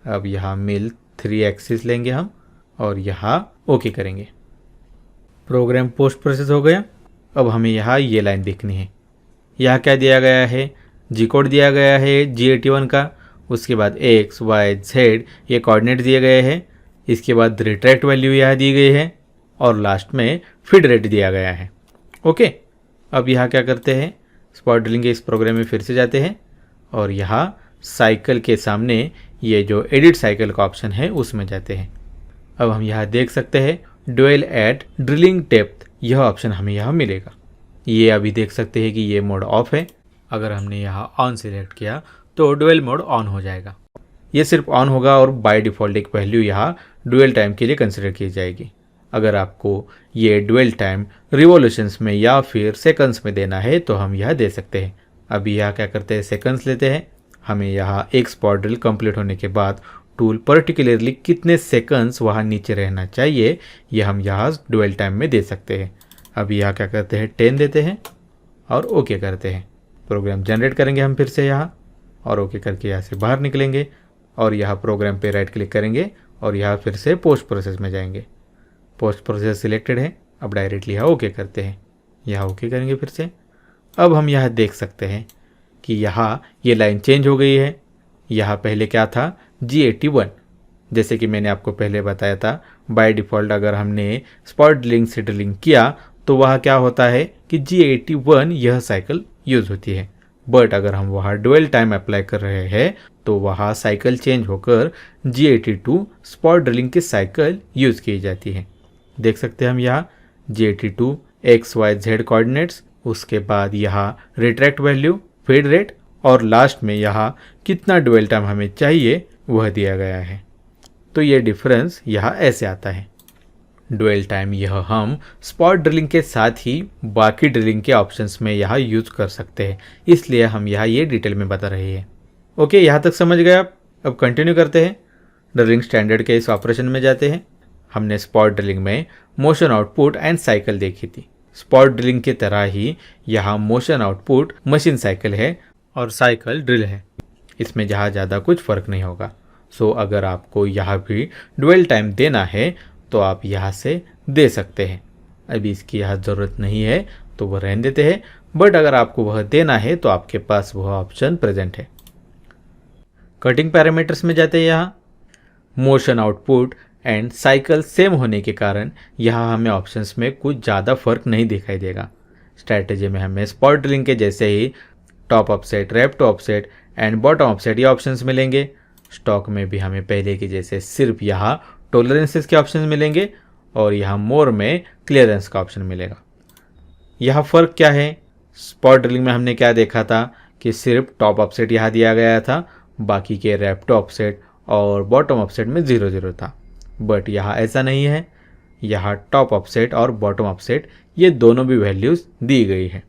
अब यहाँ मिल 3 एक्सिस लेंगे हम और यहाँ ओके करेंगे। प्रोग्राम पोस्ट प्रोसेस हो गया। अब हमें यहाँ ये लाइन देखनी है। यहाँ क्या दिया गया है, जी कोड दिया गया है G81 का, उसके बाद X Y Z ये कोऑर्डिनेट दिए गए हैं। इसके बाद रिट्रैक्ट वैल्यू यहाँ दी गई है। और लास्ट में फीड रेट दिया गया है। ओके, अब यहाँ क्या करते हैं, स्पॉट ड्रिलिंग के इस प्रोग्राम में फिर से जाते हैं और यहाँ साइकिल के सामने ये जो एडिट साइकिल का ऑप्शन है उसमें जाते हैं। अब हम यहाँ देख सकते हैं ड्वेल एट ड्रिलिंग डेप्थ, यह ऑप्शन हमें यहाँ मिलेगा। ये अभी देख सकते हैं कि ये मोड ऑफ है। अगर हमने यहाँ ऑन सिलेक्ट किया तो ड्वेल मोड ऑन हो जाएगा। ये सिर्फ ऑन होगा और बाय डिफ़ॉल्ट एक वैल्यू यहाँ ड्वेल टाइम के लिए कंसिडर की जाएगी। अगर आपको ये ड्वेल टाइम रिवॉल्यूशंस में या फिर सेकंड्स में देना है तो हम यह दे सकते हैं। अभी यहाँ क्या करते हैं, सेकंड्स लेते हैं। हमें यहाँ एक स्पॉट ड्रिल कंप्लीट होने के बाद टूल पर्टिकुलरली कितने सेकंड्स वहाँ नीचे रहना चाहिए ये हम यहाँ ड्वेल टाइम में दे सकते हैं। अभी यहाँ क्या करते हैं, 10 देते हैं और ओके करते हैं। प्रोग्राम जनरेट करेंगे हम फिर से यहाँ और ओके करके यहाँ से बाहर निकलेंगे और यहाँ प्रोग्राम पे राइट क्लिक करेंगे और यहाँ फिर से पोस्ट प्रोसेस में जाएंगे। पोस्ट प्रोसेस सिलेक्टेड है, अब डायरेक्टली यहाँ ओके करते हैं। यहाँ ओके करेंगे फिर से। अब हम यहाँ देख सकते हैं कि यहाँ ये लाइन चेंज हो गई है। यहाँ पहले क्या था, G81, जैसे कि मैंने आपको पहले बताया था बाय डिफ़ॉल्ट अगर हमने स्पॉट ड्रिलिंग से ड्रिलिंग किया तो वहाँ क्या होता है कि G81 यह साइकिल यूज़ होती है। बट अगर हम वहाँ ड्वेल टाइम अप्लाई कर रहे हैं तो वहाँ साइकिल चेंज होकर G82 स्पॉट ड्रिलिंग की साइकिल यूज़ की जाती है। देख सकते हैं हम यहाँ G82 XYZ कोऑर्डिनेट्स, उसके बाद यहाँ रिट्रैक्ट वैल्यू, फीड रेट और लास्ट में यहाँ कितना ड्वेल टाइम हमें चाहिए वह दिया गया है। तो ये डिफरेंस यहाँ ऐसे आता है। ड्वेल टाइम यह हम स्पॉट ड्रिलिंग के साथ ही बाकी ड्रिलिंग के ऑप्शंस में यहाँ यूज़ कर सकते हैं, इसलिए हम यहाँ ये डिटेल में बता रहे हैं। ओके, यहाँ तक समझ गए आप। अब कंटिन्यू करते हैं। ड्रिलिंग स्टैंडर्ड के इस ऑपरेशन में जाते हैं। हमने स्पॉट ड्रिलिंग में मोशन आउटपुट एंड साइकिल देखी थी। स्पॉट ड्रिलिंग की तरह ही यहाँ मोशन आउटपुट मशीन साइकिल है और साइकिल ड्रिल है। इसमें जहाँ ज़्यादा कुछ फ़र्क नहीं होगा। सो अगर आपको यहाँ भी ड्वेल टाइम देना है तो आप यहाँ से दे सकते हैं। अभी इसकी यहाँ ज़रूरत नहीं है तो वह रहने देते हैं, बट अगर आपको वह देना है तो आपके पास वह ऑप्शन प्रेजेंट है। कटिंग पैरामीटर्स में जाते हैं। यहाँ motion output and cycle same होने के कारण यहाँ हमें ऑप्शंस में कुछ ज़्यादा फर्क नहीं दिखाई देगा। स्ट्रैटेजी में हमें स्पॉट ड्रिलिंग के जैसे ही top offset, wrap to offset and bottom offset ये ऑप्शंस मिलेंगे। स्टॉक में भी हमें पहले की जैसे सिर्फ यहाँ टॉलरेंसेस के ऑप्शन मिलेंगे और यहाँ मोर में क्लियरेंस का ऑप्शन मिलेगा। यहाँ फ़र्क क्या है, स्पॉट ड्रिलिंग में हमने क्या देखा था कि सिर्फ टॉप ऑफसेट यहाँ दिया गया था, बाकी के रैप टू ऑफसेट और बॉटम ऑफसेट में 0-0 था। बट यहाँ ऐसा नहीं है, यहाँ टॉप ऑफसेट और बॉटम ऑफसेट ये दोनों भी वैल्यूज़ दी गई है।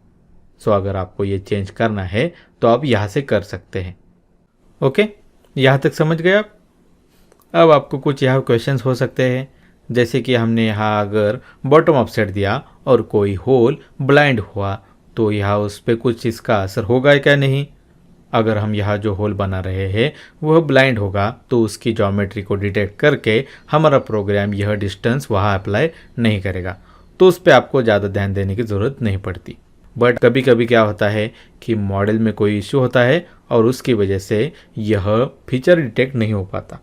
सो अगर आपको ये चेंज करना है तो आप यहाँ से कर सकते हैं। ओके, यहाँ तक समझ गए आप। अब आपको कुछ यहाँ क्वेश्चंस हो सकते हैं, जैसे कि हमने यहाँ अगर बॉटम ऑफसेट दिया और कोई होल ब्लाइंड हुआ तो यहाँ उस पर कुछ इसका असर होगा क्या नहीं। अगर हम यहाँ जो होल बना रहे हैं वह ब्लाइंड होगा तो उसकी ज्योमेट्री को डिटेक्ट करके हमारा प्रोग्राम यह डिस्टेंस वहाँ अप्लाई नहीं करेगा, तो उस पर आपको ज़्यादा ध्यान देने की ज़रूरत नहीं पड़ती। बट कभी कभी क्या होता है कि मॉडल में कोई इश्यू होता है और उसकी वजह से यह फीचर डिटेक्ट नहीं हो पाता,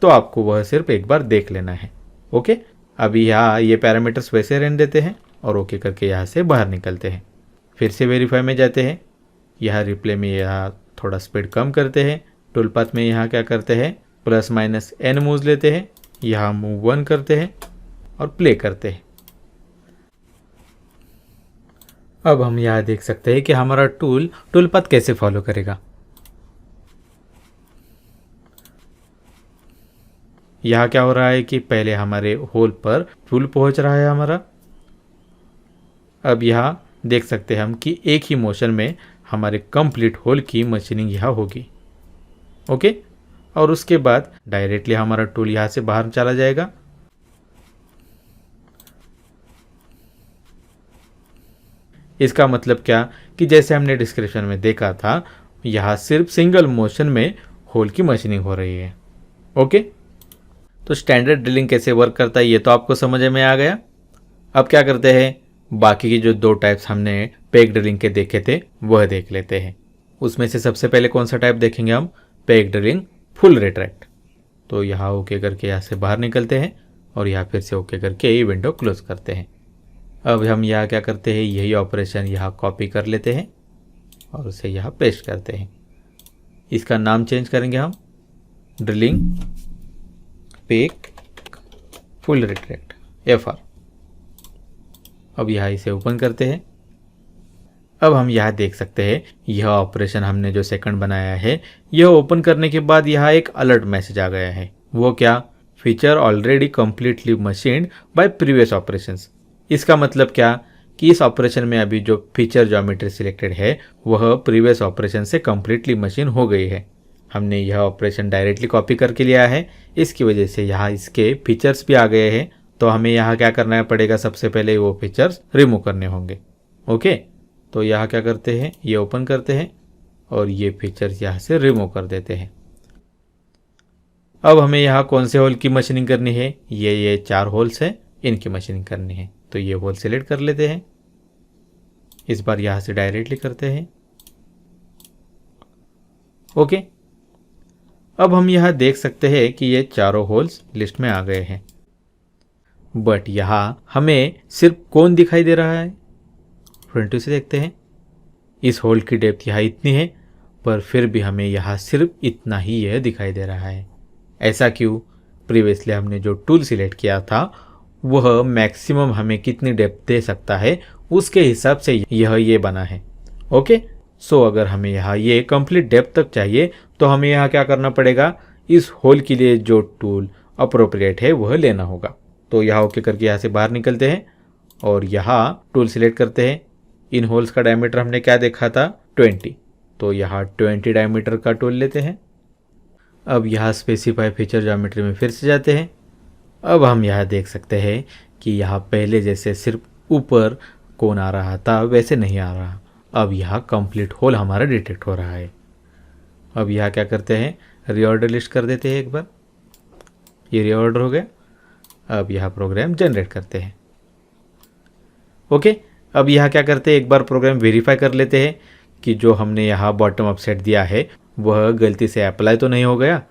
तो आपको वह सिर्फ एक बार देख लेना है। ओके, अभी यहाँ ये पैरामीटर्स वैसे रहने देते हैं और ओके करके यहाँ से बाहर निकलते हैं। फिर से वेरीफाई में जाते हैं। यहाँ रिप्ले में यहाँ थोड़ा स्पीड कम करते हैं। टूल पाथ में यहाँ क्या करते हैं, +-n मूव्स लेते हैं। यहाँ मूव 1 करते हैं और प्ले करते हैं। अब हम यहाँ देख सकते हैं कि हमारा टूल पाथ कैसे फॉलो करेगा। यहाँ क्या हो रहा है कि पहले हमारे होल पर टूल पहुँच रहा है हमारा। अब यहाँ देख सकते हैं हम कि एक ही मोशन में हमारे कंप्लीट होल की मशीनिंग यहाँ होगी। ओके, और उसके बाद डायरेक्टली हमारा टूल यहाँ से बाहर चला जाएगा। इसका मतलब क्या कि जैसे हमने डिस्क्रिप्शन में देखा था, यहाँ सिर्फ सिंगल मोशन में होल की मशीनिंग हो रही है। ओके, तो स्टैंडर्ड ड्रिलिंग कैसे वर्क करता है ये तो आपको समझ में आ गया। अब क्या करते हैं, बाकी की जो 2 टाइप्स हमने पेग ड्रिलिंग के देखे थे वह देख लेते हैं। उसमें से सबसे पहले कौन सा टाइप देखेंगे हम, पेग ड्रिलिंग फुल रिट्रैक्ट। तो यहाँ ओके करके यहाँ से बाहर निकलते हैं और यहाँ फिर से ओके करके ये विंडो क्लोज करते हैं। अब हम यहाँ क्या करते हैं, यही ऑपरेशन यहाँ कॉपी कर लेते हैं और उसे यहाँ पेस्ट करते हैं। इसका नाम चेंज करेंगे हम, drilling peck full retract FR। अब यहाँ इसे ओपन करते हैं। अब हम यहाँ देख सकते हैं यह ऑपरेशन हमने जो सेकंड बनाया है, यह ओपन करने के बाद यहाँ एक अलर्ट मैसेज आ गया है। वो क्या, feature already completely machined bye previous operations. इसका मतलब क्या कि इस ऑपरेशन में अभी जो फीचर ज्योमेट्री सिलेक्टेड है वह प्रीवियस ऑपरेशन से कंप्लीटली मशीन हो गई है। हमने यह ऑपरेशन डायरेक्टली कॉपी करके लिया है, इसकी वजह से यहाँ इसके फीचर्स भी आ गए हैं। तो हमें यहाँ क्या करना पड़ेगा, सबसे पहले वो फीचर्स रिमूव करने होंगे। ओके, तो यहाँ क्या करते हैं, ये ओपन करते हैं और ये फीचर्स यहाँ से रिमूव कर देते हैं। अब हमें यहाँ कौन से होल की मशीनिंग करनी है, ये 4 होल्स है, इनकी मशीनिंग करनी है। तो ये होल सेलेक्ट कर लेते हैं, इस बार यहाँ से डायरेक्टली करते हैं। ओके, अब हम यहाँ देख सकते हैं कि ये चारों होल्स लिस्ट में आ गए हैं, बट यहाँ हमें सिर्फ कौन दिखाई दे रहा है, फ्रंट से देखते हैं। इस होल की डेप्थ यहाँ इतनी है, पर फिर भी हमें यहाँ सिर्फ इतना ही यह दिखाई दे रहा है। ऐसा क्यों, प्रीवियसली हमने जो टूल सिलेक्ट किया था वह मैक्सिमम हमें कितनी डेप्थ दे सकता है उसके हिसाब से यह ये बना है। ओके, सो अगर हमें यहाँ ये कंप्लीट डेप्थ तक चाहिए तो हमें यहाँ क्या करना पड़ेगा, इस होल के लिए जो टूल अप्रोप्रिएट है वह लेना होगा। तो यहाँ ओके करके यहाँ से बाहर निकलते हैं और यहाँ टूल सिलेक्ट करते हैं। इन होल्स का डायमीटर हमने क्या देखा था, 20, तो यहाँ 20 डायमीटर का टूल लेते हैं। अब यहाँ स्पेसिफाई फीचर ज्योमेट्री में फिर से जाते हैं। अब हम यहाँ देख सकते हैं कि यहाँ पहले जैसे सिर्फ ऊपर कोन आ रहा था वैसे नहीं आ रहा, अब यहाँ कंप्लीट होल हमारा डिटेक्ट हो रहा है। अब यहाँ क्या करते हैं, रीऑर्डर लिस्ट कर देते हैं एक बार, ये रीऑर्डर हो गया। अब यहाँ प्रोग्राम जनरेट करते हैं। ओके, अब यहाँ क्या करते हैं, एक बार प्रोग्राम वेरीफाई कर लेते हैं कि जो हमने यहाँ बॉटम अप सेट दिया है वह गलती से अप्लाई तो नहीं हो गया।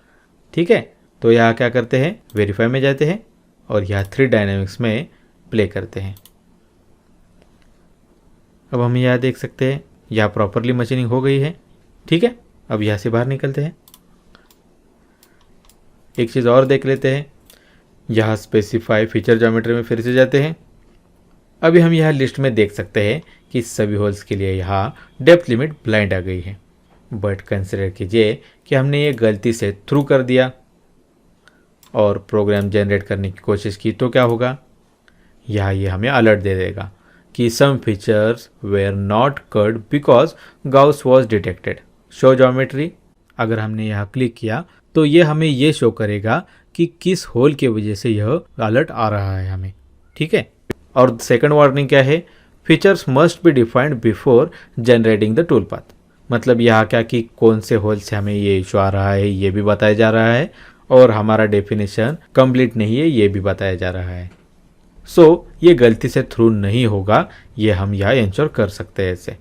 ठीक है, तो यहाँ क्या करते हैं, वेरीफाई में जाते हैं और यहाँ 3 डायनेमिक्स में प्ले करते हैं। अब हम यहाँ देख सकते हैं यहाँ प्रॉपरली मशीनिंग हो गई है। ठीक है, अब यहाँ से बाहर निकलते हैं। एक चीज़ और देख लेते हैं, यहाँ स्पेसिफाई फीचर ज्योमेट्री में फिर से जाते हैं। अभी हम यहाँ लिस्ट में देख सकते हैं कि सभी होल्स के लिए यहाँ डेप्थ लिमिट ब्लाइंड आ गई है, बट कंसिडर कीजिए कि हमने ये गलती से थ्रू कर दिया और प्रोग्राम जनरेट करने की कोशिश की तो क्या होगा, यहाँ ये हमें अलर्ट दे देगा कि some features were not cut because gouge was detected, show geometry. अगर हमने यहाँ क्लिक किया तो ये हमें ये शो करेगा कि किस होल की वजह से यह अलर्ट आ रहा है हमें। ठीक है, और सेकंड वार्निंग क्या है, features must be defined before generating the tool path. मतलब यहाँ क्या कि कौन से होल से हमें ये इशू आ रहा है ये भी बताया जा रहा है और हमारा डेफिनेशन कंप्लीट नहीं है ये भी बताया जा रहा है। सो ये गलती से थ्रू नहीं होगा, ये हम यहाँ इंश्योर कर सकते हैं ऐसे।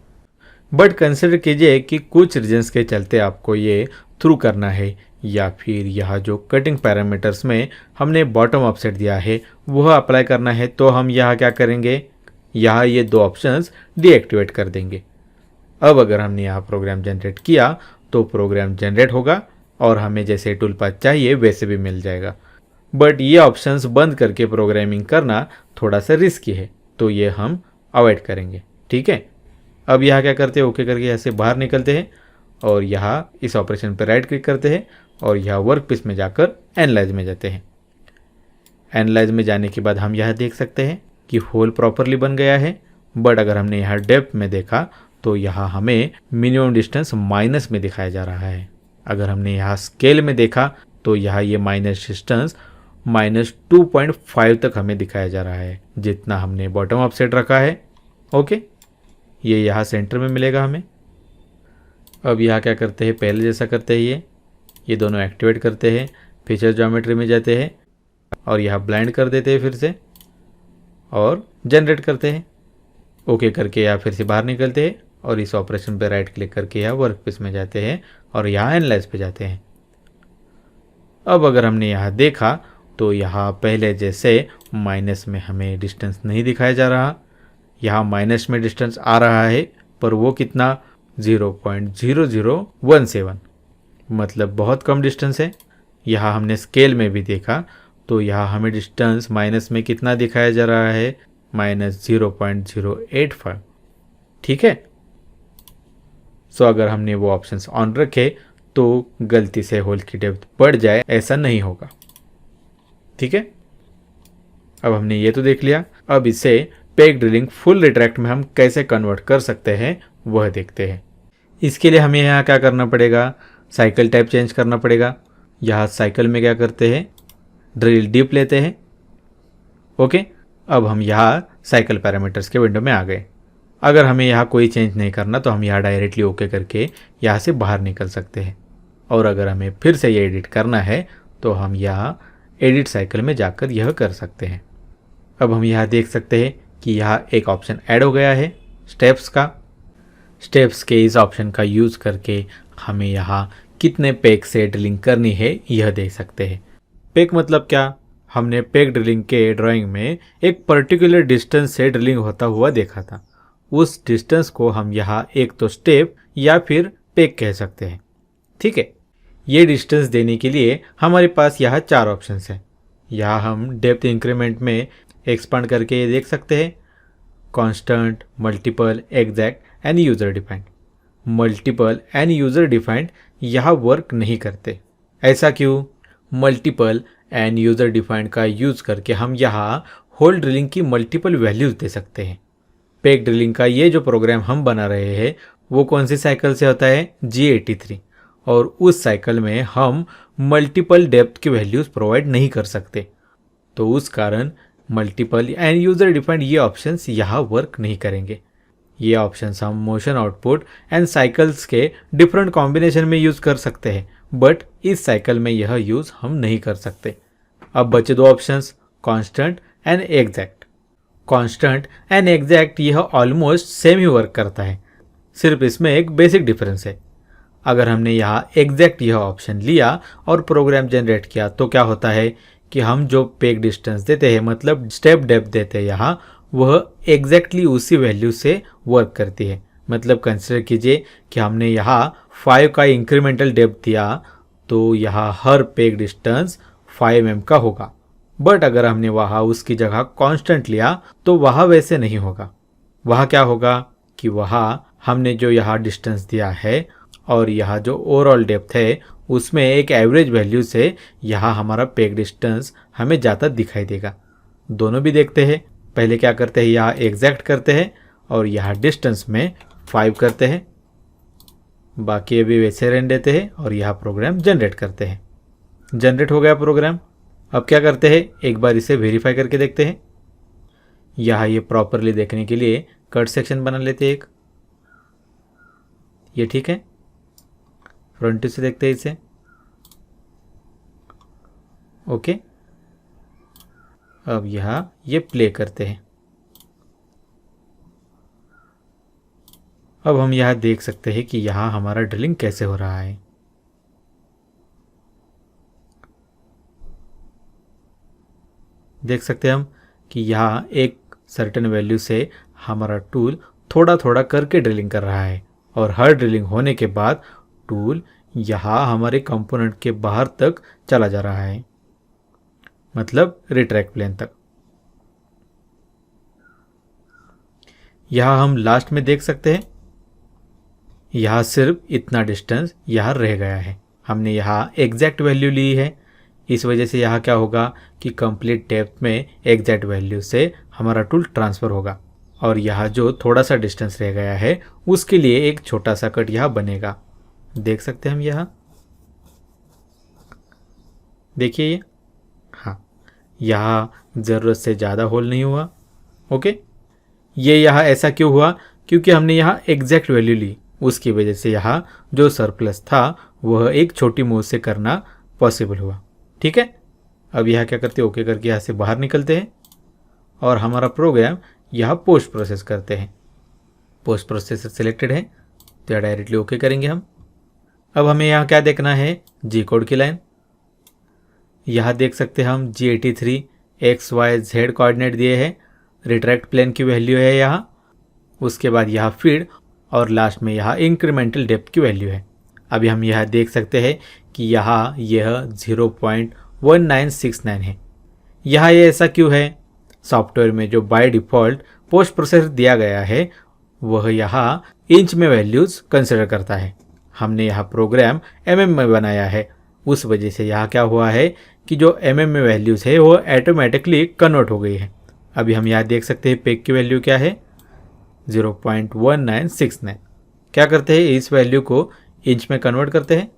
बट कंसिडर कीजिए कि कुछ रीजन्स के चलते आपको ये थ्रू करना है, या फिर यहाँ जो कटिंग पैरामीटर्स में हमने बॉटम ऑफसेट दिया है वह अप्लाई करना है, तो हम यहाँ क्या करेंगे, यहाँ ये 2 ऑप्शंस डीएक्टिवेट कर देंगे। अब अगर हमने यहाँ प्रोग्राम जनरेट किया तो प्रोग्राम जनरेट होगा और हमें जैसे टूल पाथ चाहिए वैसे भी मिल जाएगा। बट ये ऑप्शंस बंद करके प्रोग्रामिंग करना थोड़ा सा रिस्की है, तो ये हम अवॉइड करेंगे। ठीक है, अब यहाँ क्या करते हैं, ओके करके यहाँ से बाहर निकलते हैं और यहाँ इस ऑपरेशन पर राइट क्लिक करते हैं और यहाँ वर्क पीस में जाकर एनालाइज में जाते हैं। एनालाइज में जाने के बाद हम यहाँ देख सकते हैं कि होल प्रॉपरली बन गया है, बट अगर हमने यहाँ डेप्थ में देखा तो यहाँ हमें मिनिमम डिस्टेंस माइनस में दिखाया जा रहा है। अगर हमने यहाँ स्केल में देखा तो यहाँ ये माइनस डिस्टेंस -2.5 तक हमें दिखाया जा रहा है, जितना हमने बॉटम ऑफसेट रखा है। ओके, ये यहाँ सेंटर में मिलेगा हमें। अब यहाँ क्या करते हैं, पहले जैसा करते हैं, ये दोनों एक्टिवेट करते हैं, फीचर ज्योमेट्री में जाते हैं और यहाँ ब्लाइंड कर देते हैं फिर से और जनरेट करते हैं। ओके करके यहाँ फिर से बाहर निकलते हैं और इस ऑपरेशन पे राइट क्लिक करके यहाँ वर्क पीस में जाते हैं और यहाँ एनालाइज पे जाते हैं। अब अगर हमने यहाँ देखा तो यहाँ पहले जैसे माइनस में हमें डिस्टेंस नहीं दिखाया जा रहा, यहाँ माइनस में डिस्टेंस आ रहा है, पर वो कितना 0.0017, मतलब बहुत कम डिस्टेंस है। यहाँ हमने स्केल में भी देखा तो यहाँ हमें डिस्टेंस माइनस में कितना दिखाया जा रहा है, -0.085। ठीक है। सो अगर हमने वो ऑप्शंस ऑन रखे तो गलती से होल की डेप्थ बढ़ जाए, ऐसा नहीं होगा। ठीक है। अब हमने ये तो देख लिया। अब इसे पेग ड्रिलिंग फुल रिट्रैक्ट में हम कैसे कन्वर्ट कर सकते हैं वह देखते हैं। इसके लिए हमें यहाँ क्या करना पड़ेगा, साइकिल टाइप चेंज करना पड़ेगा। यहाँ साइकिल में क्या करते हैं, ड्रिल डीप लेते हैं। ओके, अब हम यहाँ साइकिल पैरामीटर्स के विंडो में आ गए। अगर हमें यहाँ कोई चेंज नहीं करना तो हम यहाँ डायरेक्टली ओके करके यहाँ से बाहर निकल सकते हैं। और अगर हमें फिर से ये एडिट करना है तो हम यहाँ एडिट साइकिल में जाकर यह कर सकते हैं। अब हम यहाँ देख सकते हैं कि यहाँ एक ऑप्शन ऐड हो गया है स्टेप्स का। स्टेप्स के इस ऑप्शन का यूज़ करके हमें यहाँ कितने पेग से ड्रिलिंग करनी है यह देख सकते हैं। पेग मतलब क्या, हमने पेग ड्रिलिंग के ड्राइंग में एक पर्टिकुलर डिस्टेंस से ड्रिलिंग होता हुआ देखा था। उस डिस्टेंस को हम यहाँ एक तो स्टेप या फिर पेग कह सकते हैं। ठीक है। ये डिस्टेंस देने के लिए हमारे पास यहाँ 4 ऑप्शंस हैं। यहाँ हम डेप्थ इंक्रीमेंट में एक्सपांड करके देख सकते हैं, constant, multiple, exact end user defined. Multiple end user defined यहाँ वर्क नहीं करते। ऐसा क्यों? मल्टीपल एंड यूज़र डिफाइंड का यूज़ करके हम यहाँ होल ड्रिलिंग की मल्टीपल वैल्यूज़ दे सकते हैं। पेग ड्रिलिंग का ये जो प्रोग्राम हम बना रहे हैं वो कौन सी साइकिल से होता है, G83, और उस साइकिल में हम मल्टीपल डेप्थ की वैल्यूज़ प्रोवाइड नहीं कर सकते। तो उस कारण मल्टीपल एंड यूज़र डिफाइंड ये ऑप्शंस यहाँ वर्क नहीं करेंगे। ये ऑप्शंस हम मोशन आउटपुट एंड साइकिल्स के डिफरेंट कॉम्बिनेशन में यूज़ कर सकते हैं, बट इस साइकिल में यह यूज़ हम नहीं कर सकते। अब बचे 2 options, constant and exact. Constant and exact यह ऑलमोस्ट सेम ही वर्क करता है, सिर्फ इसमें एक बेसिक डिफरेंस है। अगर हमने यहाँ एग्जैक्ट यह ऑप्शन लिया और प्रोग्राम जनरेट किया तो क्या होता है कि हम जो पेग डिस्टेंस देते हैं, मतलब स्टेप डेप्थ देते हैं यहाँ, वह एग्जैक्टली उसी वैल्यू से वर्क करती है। मतलब कंसिडर कीजिए कि हमने यहाँ 5 का इंक्रीमेंटल डेप्थ दिया तो यहाँ हर पेग डिस्टेंस 5 mm का होगा। बट अगर हमने वहाँ उसकी जगह कांस्टेंट लिया तो वहाँ वैसे नहीं होगा। वहाँ क्या होगा कि वहाँ हमने जो यहाँ डिस्टेंस दिया है और यहाँ जो ओवरऑल डेप्थ है उसमें एक एवरेज वैल्यू से यहाँ हमारा पेग डिस्टेंस हमें ज़्यादा दिखाई देगा। दोनों भी देखते हैं। पहले क्या करते हैं, यहाँ एग्जैक्ट करते हैं और यहाँ डिस्टेंस में 5 करते हैं। बाकी अभी वैसे रहने देते हैं और यहाँ प्रोग्राम जनरेट करते हैं। जनरेट हो गया प्रोग्राम। अब क्या करते हैं, एक बार इसे वेरीफाई करके देखते हैं। यहाँ ये प्रॉपरली देखने के लिए कट सेक्शन बना लेते हैं एक। ये ठीक है। फ्रंट से देखते हैं इसे। ओके, अब यहाँ ये प्ले करते हैं। अब हम यहाँ देख सकते हैं कि यहाँ हमारा ड्रिलिंग कैसे हो रहा है। देख सकते हैं हम कि यहाँ एक सर्टेन वैल्यू से हमारा टूल थोड़ा थोड़ा करके ड्रिलिंग कर रहा है और हर ड्रिलिंग होने के बाद टूल यहाँ हमारे कंपोनेंट के बाहर तक चला जा रहा है, मतलब रिट्रैक्ट प्लेन तक। यहाँ हम लास्ट में देख सकते हैं, यहाँ सिर्फ इतना डिस्टेंस यहाँ रह गया है। हमने यहाँ एग्जैक्ट वैल्यू ली है, इस वजह से यहाँ क्या होगा कि कंप्लीट डेप्थ में एग्जैक्ट वैल्यू से हमारा टूल ट्रांसफ़र होगा और यहाँ जो थोड़ा सा डिस्टेंस रह गया है उसके लिए एक छोटा सा कट यहाँ बनेगा। देख सकते हैं हम यहाँ, देखिए ये, हाँ, यहाँ ज़रूरत से ज़्यादा होल नहीं हुआ। ओके, ये यहाँ ऐसा क्यों हुआ, क्योंकि हमने यहाँ एग्जैक्ट वैल्यू ली, उसकी वजह से यहाँ जो सरप्लस था वह एक छोटी मूव से करना पॉसिबल हुआ। ठीक है। अब यहाँ क्या करते हैं, ओके करके यहाँ से बाहर निकलते हैं और हमारा प्रोग्राम यहाँ पोस्ट प्रोसेस करते हैं। पोस्ट प्रोसेसर सिलेक्टेड है तो यहाँ डायरेक्टली ओके करेंगे हम। अब हमें यहाँ क्या देखना है, जी कोड की लाइन। यहाँ देख सकते हैं हम G83 XYZ कोऑर्डिनेट दिए हैं, रिट्रैक्ट प्लेन की वैल्यू है यहाँ, उसके बाद यहाँ फीड और लास्ट में यहाँ इंक्रीमेंटल डेप्थ की वैल्यू है। अभी हम यहाँ देख सकते हैं कि यहाँ यह 0.1969 है। यहाँ ये ऐसा क्यों है? सॉफ्टवेयर में जो बाय डिफ़ॉल्ट पोस्ट प्रोसेसर दिया गया है वह यहाँ इंच में वैल्यूज़ कंसिडर करता है। हमने यहाँ प्रोग्राम mm में बनाया है, उस वजह से यहाँ क्या हुआ है कि जो mm में वैल्यूज़ है वो ऑटोमेटिकली कन्वर्ट हो गई है। अभी हम यहाँ देख सकते हैं पेग की वैल्यू क्या है, 0.1969। क्या करते हैं, इस वैल्यू को इंच में कन्वर्ट करते हैं,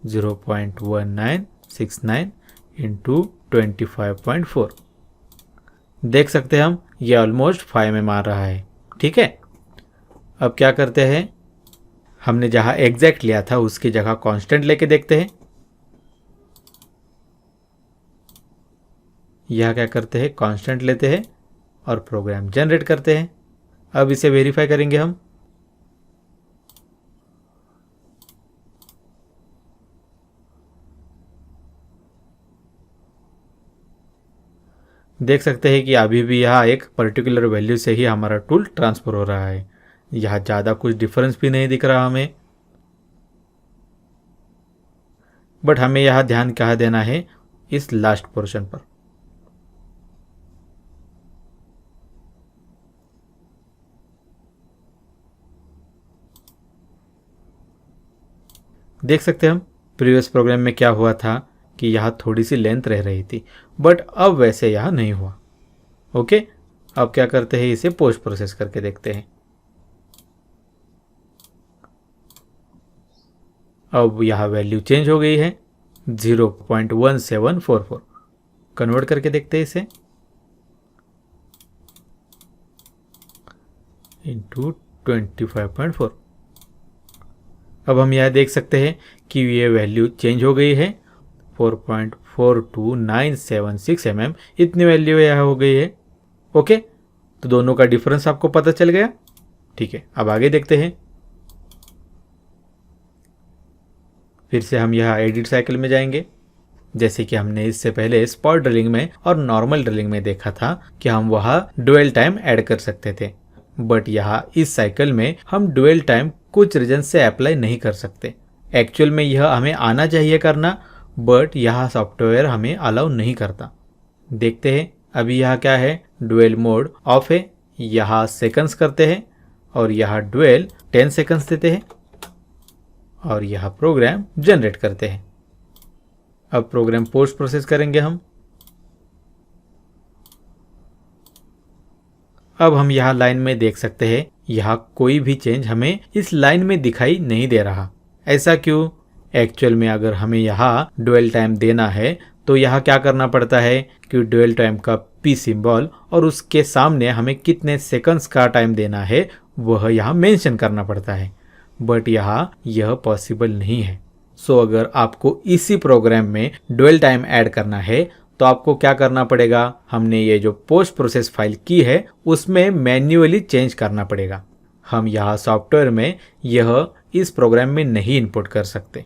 0.1969 इंटू 25.4। देख सकते हैं हम ये ऑलमोस्ट 5 में आ रहा है। ठीक है, अब क्या करते हैं, हमने जहाँ एग्जैक्ट लिया था उसकी जगह कांस्टेंट लेके देखते हैं। यह क्या करते हैं, कांस्टेंट लेते हैं और प्रोग्राम जनरेट करते हैं। अब इसे वेरीफाई करेंगे हम। देख सकते हैं कि अभी भी यहाँ एक पर्टिकुलर वैल्यू से ही हमारा टूल ट्रांसफर हो रहा है। यहाँ ज़्यादा कुछ डिफरेंस भी नहीं दिख रहा हमें, बट हमें यहाँ ध्यान क्या देना है, इस लास्ट पोर्शन पर। देख सकते हैं हम प्रीवियस प्रोग्राम में क्या हुआ था कि यहाँ थोड़ी सी लेंथ रह रही थी, बट अब वैसे यहाँ नहीं हुआ। ओके, अब क्या करते हैं, इसे पोस्ट प्रोसेस करके देखते हैं। अब यहाँ वैल्यू चेंज हो गई है, 0.1744। कन्वर्ट करके देखते हैं इसे इंटू 25.4। अब हम यहाँ देख सकते हैं कि ये वैल्यू चेंज हो गई है, 4.42976 mm इतनी वैल्यू यहाँ हो गई है। ओके, तो दोनों का डिफरेंस आपको पता चल गया। ठीक है, अब आगे देखते हैं। फिर से हम यहाँ एडिट साइकिल में जाएंगे। जैसे कि हमने इससे पहले स्पॉट ड्रिलिंग में और नॉर्मल ड्रिलिंग में देखा था कि हम वहाँ डुअल टाइम ऐड कर सकते थे, बट यहाँ इस साइकिल में हम डुअल टाइम कुछ रीजन से अप्लाई नहीं कर सकते। एक्चुअल में यह हमें आना चाहिए करना, बट यहाँ सॉफ्टवेयर हमें अलाउ नहीं करता। देखते हैं अभी यहाँ क्या है, डुअल मोड ऑफ है, यहाँ सेकंड्स करते हैं और यहाँ डुअल 10 सेकंड्स देते हैं और यहाँ प्रोग्राम जनरेट करते हैं। अब प्रोग्राम पोस्ट प्रोसेस करेंगे हम। अब हम यहाँ लाइन में देख सकते हैं, यहाँ कोई भी चेंज हमें इस लाइन में दिखाई नहीं दे रहा। ऐसा क्यों? एक्चुअल में अगर हमें यहाँ डुअल टाइम देना है तो यहाँ क्या करना पड़ता है कि डुअल टाइम का P सिंबल और उसके सामने हमें कितने सेकंड्स का टाइम देना है वह यहाँ मेंशन करना पड़ता है, बट यहाँ यह पॉसिबल नहीं है। सो अगर आपको इसी प्रोग्राम में डुअल टाइम ऐड करना है तो आपको क्या करना पड़ेगा, हमने ये जो पोस्ट प्रोसेस फाइल की है उसमें मैन्युअली चेंज करना पड़ेगा। हम यहाँ सॉफ्टवेयर में यह इस प्रोग्राम में नहीं इनपुट कर सकते,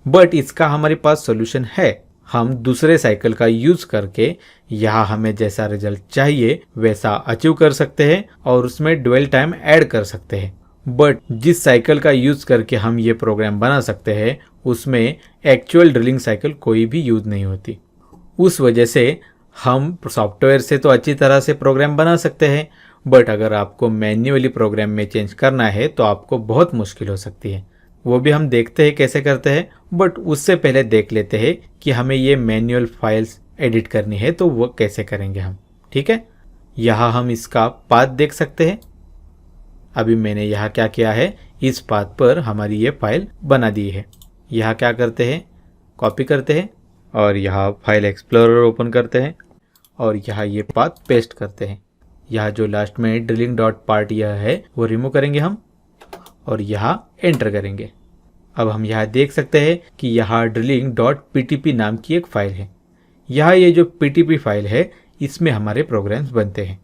बट इसका हमारे पास सॉल्यूशन है। हम दूसरे साइकिल का यूज करके यहाँ हमें जैसा रिजल्ट चाहिए वैसा अचीव कर सकते हैं और उसमें डुअल टाइम ऐड कर सकते हैं। बट जिस साइकिल का यूज करके हम ये प्रोग्राम बना सकते हैं उसमें एक्चुअल ड्रिलिंग साइकिल कोई भी यूज नहीं होती। उस वजह से हम सॉफ्टवेयर से तो अच्छी तरह से प्रोग्राम बना सकते हैं, बट अगर आपको मैन्युअली प्रोग्राम में चेंज करना है तो आपको बहुत मुश्किल हो सकती है। वो भी हम देखते हैं कैसे करते हैं, बट उससे पहले देख लेते हैं कि हमें ये मैनुअल फाइल्स एडिट करनी है तो वो कैसे करेंगे हम। ठीक है, यहाँ हम इसका पाथ देख सकते हैं। अभी मैंने यहाँ क्या किया है, इस पाथ पर हमारी ये फाइल बना दी है। यहाँ क्या करते हैं, कॉपी करते हैं और यहाँ फाइल एक्सप्लोरर ओपन करते हैं और यहाँ ये पाथ पेस्ट करते हैं। यहाँ जो लास्ट में ड्रिलिंग डॉट पार्ट यह है वो रिमूव करेंगे हम और यहाँ एंटर करेंगे। अब हम यहाँ देख सकते हैं कि यहाँ ड्रिलिंग डॉट पीटीपी नाम की एक फ़ाइल है। यहाँ ये जो पीटीपी फाइल है इसमें हमारे प्रोग्राम्स बनते हैं।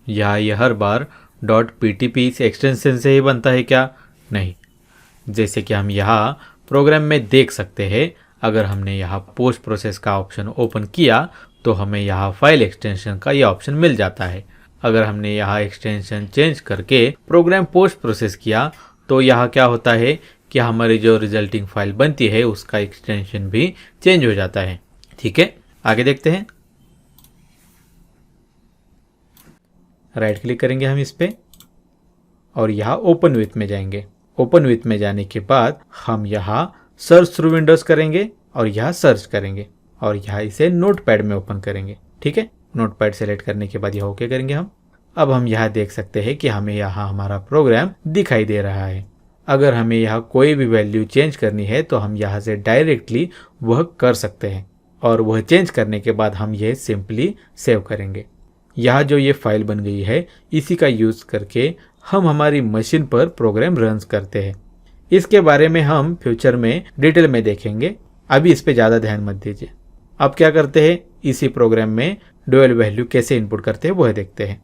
यहाँ ये हर बार डॉट पीटीपी से एक्सटेंशन से ही बनता है क्या? नहीं। जैसे कि हम यहाँ प्रोग्राम में देख सकते हैं, अगर हमने यहाँ पोस्ट प्रोसेस का ऑप्शन ओपन किया तो हमें यहाँ फाइल एक्सटेंशन का ये ऑप्शन मिल जाता है। अगर हमने यहाँ एक्सटेंशन चेंज करके प्रोग्राम पोस्ट प्रोसेस किया तो यहाँ क्या होता है कि हमारी जो रिजल्टिंग फाइल बनती है उसका एक्सटेंशन भी चेंज हो जाता है। ठीक है, आगे देखते हैं। राइट क्लिक करेंगे हम इस पे और यहाँ ओपन विथ में जाएंगे। ओपन विथ में जाने के बाद हम यहाँ सर्च थ्रू विंडोज करेंगे और यहाँ सर्च करेंगे और यहाँ इसे नोटपैड में ओपन करेंगे। ठीक है, नोटपैड सेलेक्ट करने के बाद यहाँ ओके करेंगे हम। अब हम यहाँ देख सकते हैं कि हमें यहाँ हमारा प्रोग्राम दिखाई दे रहा है। अगर हमें यहाँ कोई भी वैल्यू चेंज करनी है तो हम यहाँ से डायरेक्टली वह कर सकते हैं और वह चेंज करने के बाद हम यह सिंपली सेव करेंगे। यहाँ जो ये फाइल बन गई है इसी का यूज़ करके हम हमारी मशीन पर प्रोग्राम रन करते हैं। इसके बारे में हम फ्यूचर में डिटेल में देखेंगे, अभी इस पे ज़्यादा ध्यान मत दीजिए। अब क्या करते हैं, इसी प्रोग्राम में डुअल वैल्यू कैसे इनपुट करते हैं वह देखते हैं।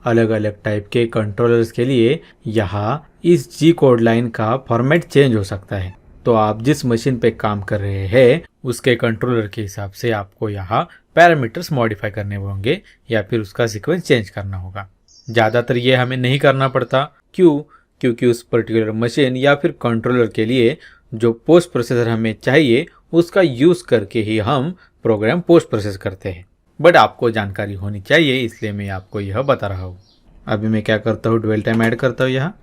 अलग अलग टाइप के कंट्रोलर्स के लिए यहाँ इस जी कोड लाइन का फॉर्मेट चेंज हो सकता है। तो आप जिस मशीन पे काम कर रहे हैं उसके कंट्रोलर के हिसाब से आपको यहाँ पैरामीटर्स मॉडिफाई करने होंगे या फिर उसका सीक्वेंस चेंज करना होगा। ज़्यादातर ये हमें नहीं करना पड़ता। क्यों? क्योंकि उस पर्टिकुलर मशीन या फिर कंट्रोलर के लिए जो पोस्ट प्रोसेसर हमें चाहिए उसका यूज़ करके ही हम प्रोग्राम पोस्ट प्रोसेस करते हैं। बट आपको जानकारी होनी चाहिए, इसलिए मैं आपको यह बता रहा हूँ। अभी मैं क्या करता हूँ, डुअल टाइम ऐड करता हूँ यहाँ।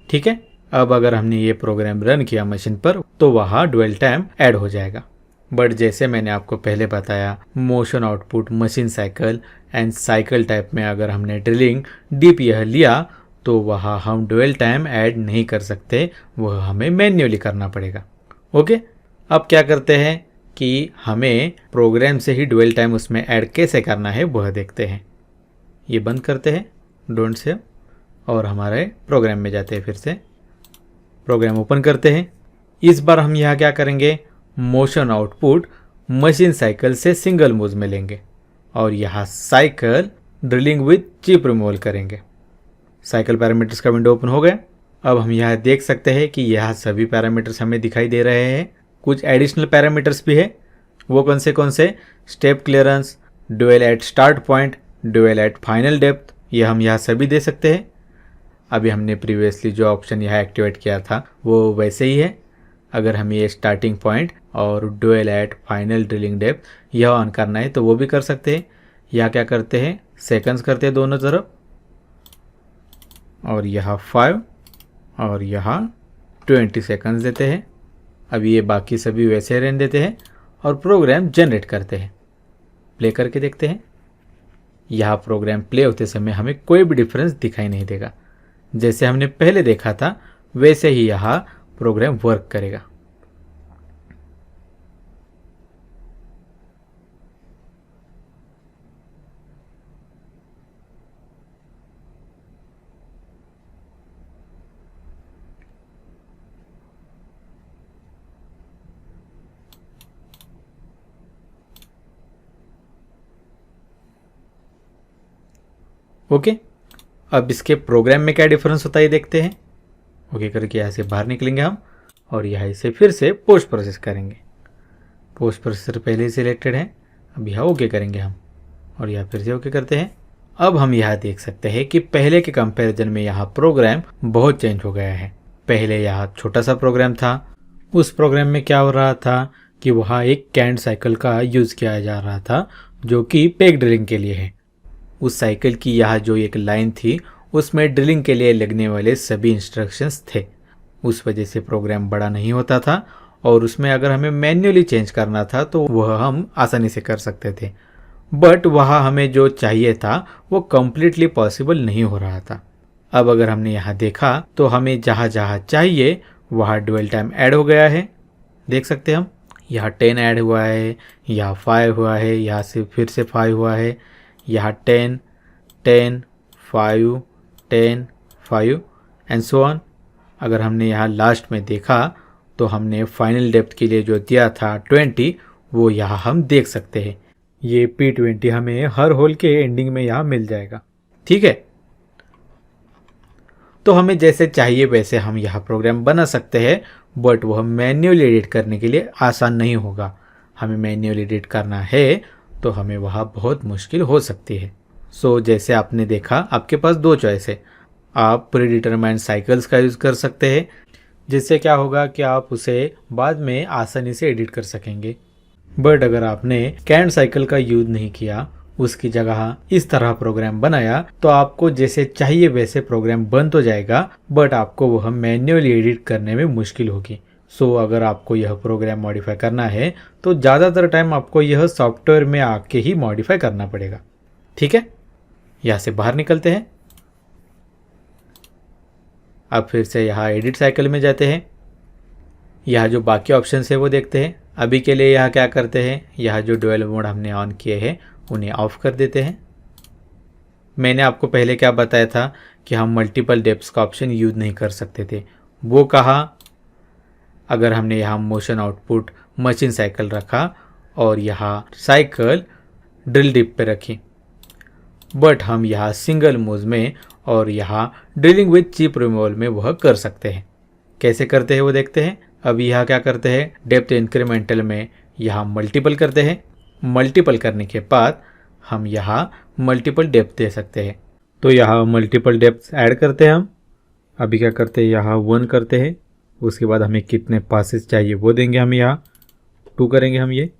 ठीक है, अब अगर हमने ये प्रोग्राम रन किया मशीन पर तो वहाँ डुअल टाइम ऐड हो जाएगा। बट जैसे मैंने आपको पहले बताया, motion output, machine cycle and cycle type में अगर हमने ड्रिलिंग डीप यह लिया तो वहाँ हम डुअल टाइम ऐड नहीं कर सकते, वह हमें मैन्युअली करना पड़ेगा। ओके, अब क्या करते हैं कि हमें प्रोग्राम से ही डुअल टाइम उसमें ऐड कैसे करना है वह देखते हैं। ये बंद करते हैं, डोंट सेव, और हमारे प्रोग्राम में जाते हैं। फिर से प्रोग्राम ओपन करते हैं। इस बार हम यहाँ क्या करेंगे, मोशन आउटपुट मशीन साइकिल से सिंगल मूव में लेंगे और यहाँ cycle drilling with chip removal करेंगे। साइकिल पैरामीटर्स का विंडो ओपन हो गया। अब हम यहाँ देख सकते हैं कि यहाँ सभी पैरामीटर्स हमें दिखाई दे रहे हैं। कुछ एडिशनल पैरामीटर्स भी है। वो कौन से step clearance, dwell at start point, dwell at final depth, ये हम यहाँ सभी दे सकते हैं। अभी हमने प्रीवियसली जो ऑप्शन यहाँ एक्टिवेट किया था वो वैसे ही है। अगर हमें ये स्टार्टिंग पॉइंट और dwell at final drilling depth यह ऑन करना है तो वो भी कर सकते हैं। यहाँ क्या करते हैं, सेकंड्स करते हैं दोनों तरफ, और यहाँ 5 और यहाँ 20 सेकंड्स देते हैं। अब ये बाकी सभी वैसे रहने देते हैं और प्रोग्राम जनरेट करते हैं। प्ले करके देखते हैं। यहाँ प्रोग्राम प्ले होते समय हमें कोई भी डिफरेंस दिखाई नहीं देगा। जैसे हमने पहले देखा था वैसे ही यहाँ प्रोग्राम वर्क करेगा। ओके, अब इसके प्रोग्राम में क्या डिफरेंस होता है देखते हैं। ओके करके यहाँ से बाहर निकलेंगे हम और यहाँ से फिर से पोस्ट प्रोसेस करेंगे। पोस्ट प्रोसेसर पहले ही सिलेक्टेड है। अब यहाँ ओके करेंगे हम और यहाँ फिर से ओके करते हैं। अब हम यहाँ देख सकते हैं कि पहले के कंपैरिजन में यहाँ प्रोग्राम बहुत चेंज हो गया है। पहले यहाँ छोटा सा प्रोग्राम था। उस प्रोग्राम में क्या हो रहा था कि वहाँ एक कैंड साइकिल का यूज़ किया जा रहा था जो कि पेग ड्रिलिंग के लिए है। उस साइकिल की यहाँ जो एक लाइन थी उसमें ड्रिलिंग के लिए लगने वाले सभी इंस्ट्रक्शंस थे। उस वजह से प्रोग्राम बड़ा नहीं होता था और उसमें अगर हमें मैन्युअली चेंज करना था तो वह हम आसानी से कर सकते थे। बट वहाँ हमें जो चाहिए था वो कम्प्लीटली पॉसिबल नहीं हो रहा था। अब अगर हमने यहाँ देखा तो हमें जहाँ जहाँ चाहिए वहाँ डुअल टाइम ऐड हो गया है। देख सकते हैं हम यहाँ 10 ऐड हुआ है, यहाँ 5 हुआ है, यहाँ से फिर से 5 हुआ है, यहाँ 10, 10, 5, 10, 5 एंड सो ऑन। अगर हमने यहाँ लास्ट में देखा तो हमने फाइनल डेप्थ के लिए जो दिया था 20 वो यहाँ हम देख सकते हैं। ये P20 हमें हर होल के एंडिंग में यहाँ मिल जाएगा। ठीक है, तो हमें जैसे चाहिए वैसे हम यह प्रोग्राम बना सकते हैं, बट वह मैन्युअली एडिट करने के लिए आसान नहीं होगा। हमें मैन्युअली एडिट करना है तो हमें वह बहुत मुश्किल हो सकती है। सो जैसे आपने देखा, आपके पास दो चॉइस है। आप प्री डिटरमाइंड साइकिल्स का यूज़ कर सकते हैं, जिससे क्या होगा कि आप उसे बाद में आसानी से एडिट कर सकेंगे। बट अगर आपने कैंड साइकिल का यूज नहीं किया, उसकी जगह इस तरह प्रोग्राम बनाया, तो आपको जैसे चाहिए वैसे प्रोग्राम बन तो जाएगा, बट आपको वह मैन्युअली एडिट करने में मुश्किल होगी। सो अगर आपको यह प्रोग्राम मॉडिफाई करना है तो ज़्यादातर टाइम आपको यह सॉफ्टवेयर में आके ही मॉडिफाई करना पड़ेगा। ठीक है, यहाँ से बाहर निकलते हैं। अब फिर से यहाँ एडिट साइकिल में जाते हैं। यहाँ जो बाकी ऑप्शन है वो देखते हैं। अभी के लिए यहाँ क्या करते हैं, यहाँ जो डुअल मोड हमने ऑन किए हैं उन्हें ऑफ कर देते हैं। मैंने आपको पहले क्या बताया था कि हम मल्टीपल डेप्थ्स का ऑप्शन यूज़ नहीं कर सकते थे। वो कहा, अगर हमने यहाँ मोशन आउटपुट मशीन साइकिल रखा और यहाँ साइकिल ड्रिल डिप पे रखी, बट हम यहाँ सिंगल मूव में और यहाँ ड्रिलिंग विद चिप रिमूवल में वह कर सकते हैं। कैसे करते हैं वो देखते हैं। अभी यहाँ क्या करते हैं, डेप्थ इंक्रीमेंटल में यहाँ मल्टीपल करते हैं। मल्टीपल करने के बाद हम यहाँ मल्टीपल डेप्थ दे सकते हैं। तो यहाँ मल्टीपल डेप्थ ऐड करते हैं हम। अभी क्या करते हैं, यहाँ 1 करते हैं। उसके बाद हमें कितने पासेस चाहिए वो देंगे, हम यहाँ 2 करेंगे हम ये।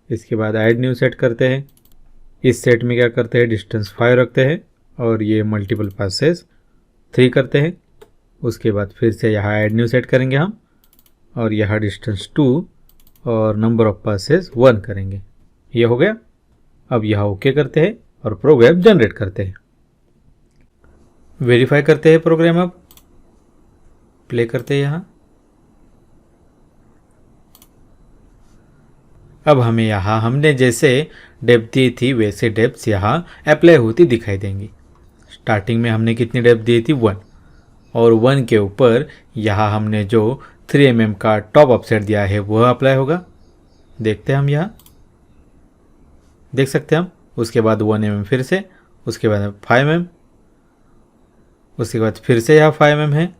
इसके बाद ऐड न्यू सेट करते हैं। इस सेट में क्या करते हैं, डिस्टेंस 5 रखते हैं और ये मल्टीपल पासेस 3 करते हैं। उसके बाद फिर से यहाँ ऐड न्यू सेट करेंगे हम और यहाँ डिस्टेंस 2 और नंबर ऑफ पासेस 1 करेंगे। ये हो गया। अब यहाँ ओके करते हैं और प्रोग्राम जनरेट करते हैं। वेरीफाई करते हैं प्रोग्राम। अब प्ले करते हैं यहाँ। अब हमें यहाँ हमने जैसे डेप्थ दी थी वैसे डेप्थ यहाँ अप्लाई होती दिखाई देंगी। स्टार्टिंग में हमने कितनी डेप्थ दी थी, 1, और 1 के ऊपर यहाँ हमने जो 3 mm का टॉप ऑफसेट दिया है वह अप्लाई होगा। देखते हैं हम यहाँ, देख सकते हैं हम। उसके बाद 1 mm फिर से, उसके बाद 5 mm, उसके बाद फिर से यहाँ 5 mm है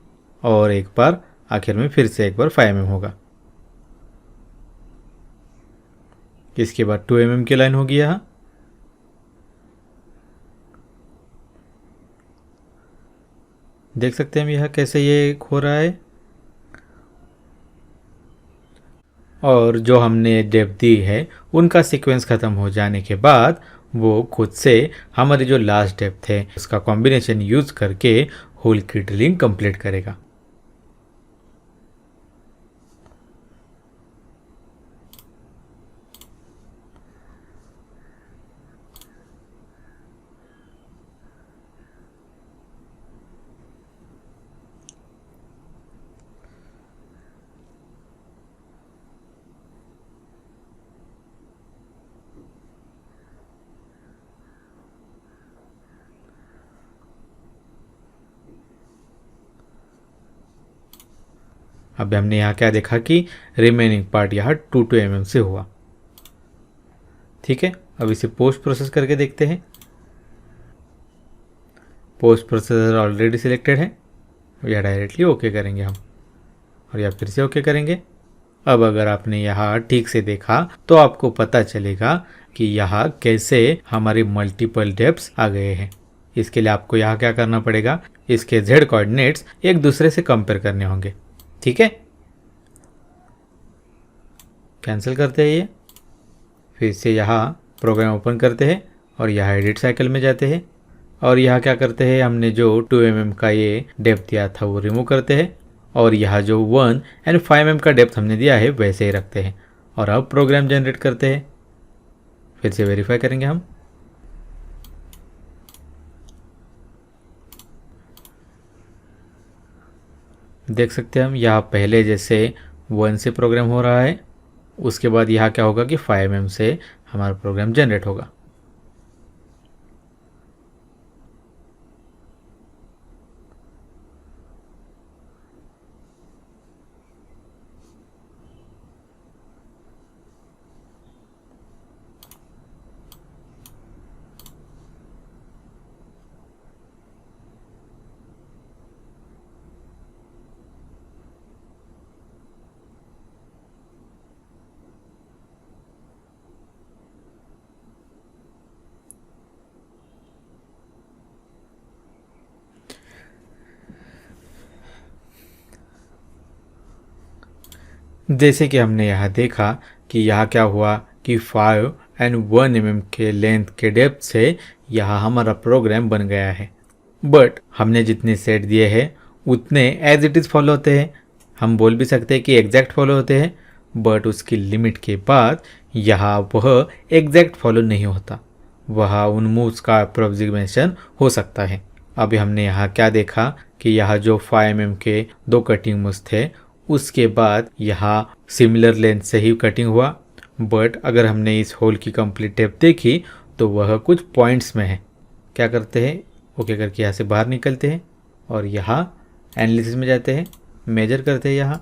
और एक बार आखिर में फिर से एक बार 5 mm होगा। इसके बाद 2 mm की लाइन होगी यहाँ। देख सकते हैं हम यहाँ कैसे ये हो रहा है। और जो हमने डेप्थ दी है उनका सीक्वेंस ख़त्म हो जाने के बाद वो खुद से हमारी जो लास्ट डेप्थ है उसका कॉम्बिनेशन यूज़ करके होल की ड्रिलिंग कंप्लीट करेगा। अब हमने यहाँ क्या देखा कि रिमेनिंग पार्ट यहाँ 2 mm से हुआ। ठीक है, अब इसे पोस्ट प्रोसेस करके देखते हैं। पोस्ट प्रोसेसर ऑलरेडी सिलेक्टेड है, या डायरेक्टली ओके करेंगे हम और या फिर से ओके करेंगे। अब अगर आपने यहाँ ठीक से देखा तो आपको पता चलेगा कि यहाँ कैसे हमारे मल्टीपल डेप्थ्स आ गए हैं। इसके लिए आपको यहाँ क्या करना पड़ेगा, इसके z कोऑर्डिनेट्स एक दूसरे से कंपेयर करने होंगे। ठीक है, कैंसिल करते हैं ये। फिर से यहाँ प्रोग्राम ओपन करते हैं और यहाँ एडिट साइकिल में जाते हैं और यहाँ क्या करते हैं, हमने जो 2 mm का ये डेप्थ दिया था वो रिमूव करते हैं और यहाँ जो 1 एंड 5 mm का डेप्थ हमने दिया है वैसे ही रखते हैं और अब प्रोग्राम जनरेट करते हैं। फिर से वेरीफाई करेंगे हम। देख सकते हैं हम यहाँ पहले जैसे 1 से प्रोग्राम हो रहा है, उसके बाद यहाँ क्या होगा कि 5 mm से हमारा प्रोग्राम जनरेट होगा। जैसे कि हमने यहाँ देखा कि यहाँ क्या हुआ कि 5 एंड 1 mm के लेंथ के डेप्थ से यहाँ हमारा प्रोग्राम बन गया है। बट हमने जितने सेट दिए हैं उतने एज इट इज़ फॉलो होते हैं। हम बोल भी सकते हैं कि एग्जैक्ट फॉलो होते हैं, बट उसकी लिमिट के बाद यहाँ वह एग्जैक्ट फॉलो नहीं होता, वह उन मूव्स का अप्रोक्सीमेशन हो सकता है। अभी हमने यहाँ क्या देखा कि यहाँ जो 5 mm के 2 कटिंग मूव्स थे उसके बाद यहाँ सिमिलर लेंथ से ही कटिंग हुआ, बट अगर हमने इस होल की कंप्लीट डेप्थ देखी तो वह कुछ पॉइंट्स में है। क्या करते हैं, ओके करके यहाँ से बाहर निकलते हैं और यहाँ एनालिसिस में जाते हैं, मेजर करते हैं।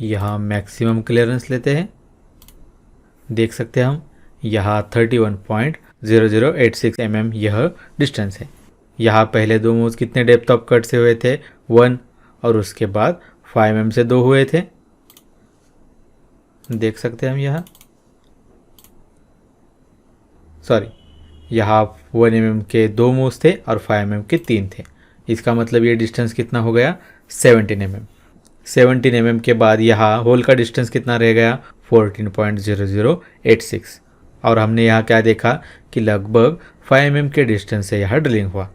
यहाँ मैक्सिमम क्लियरेंस लेते हैं। देख सकते हैं हम यहाँ 31.0086 mm यह डिस्टेंस है। यहाँ पहले 2 मूव्स कितने डेप्थ ऑफ कट से हुए थे, 1, और उसके बाद 5 mm से 2 हुए थे। देख सकते हैं हम यहाँ 1 mm के 2 मूव्स थे और 5 mm के 3 थे। इसका मतलब ये डिस्टेंस कितना हो गया, 17 mm। 17 mm के बाद यहाँ होल का डिस्टेंस कितना रह गया, 14.0086। और हमने यहाँ क्या देखा कि लगभग 5 mm के डिस्टेंस से यहाँ ड्रिलिंग हुआ,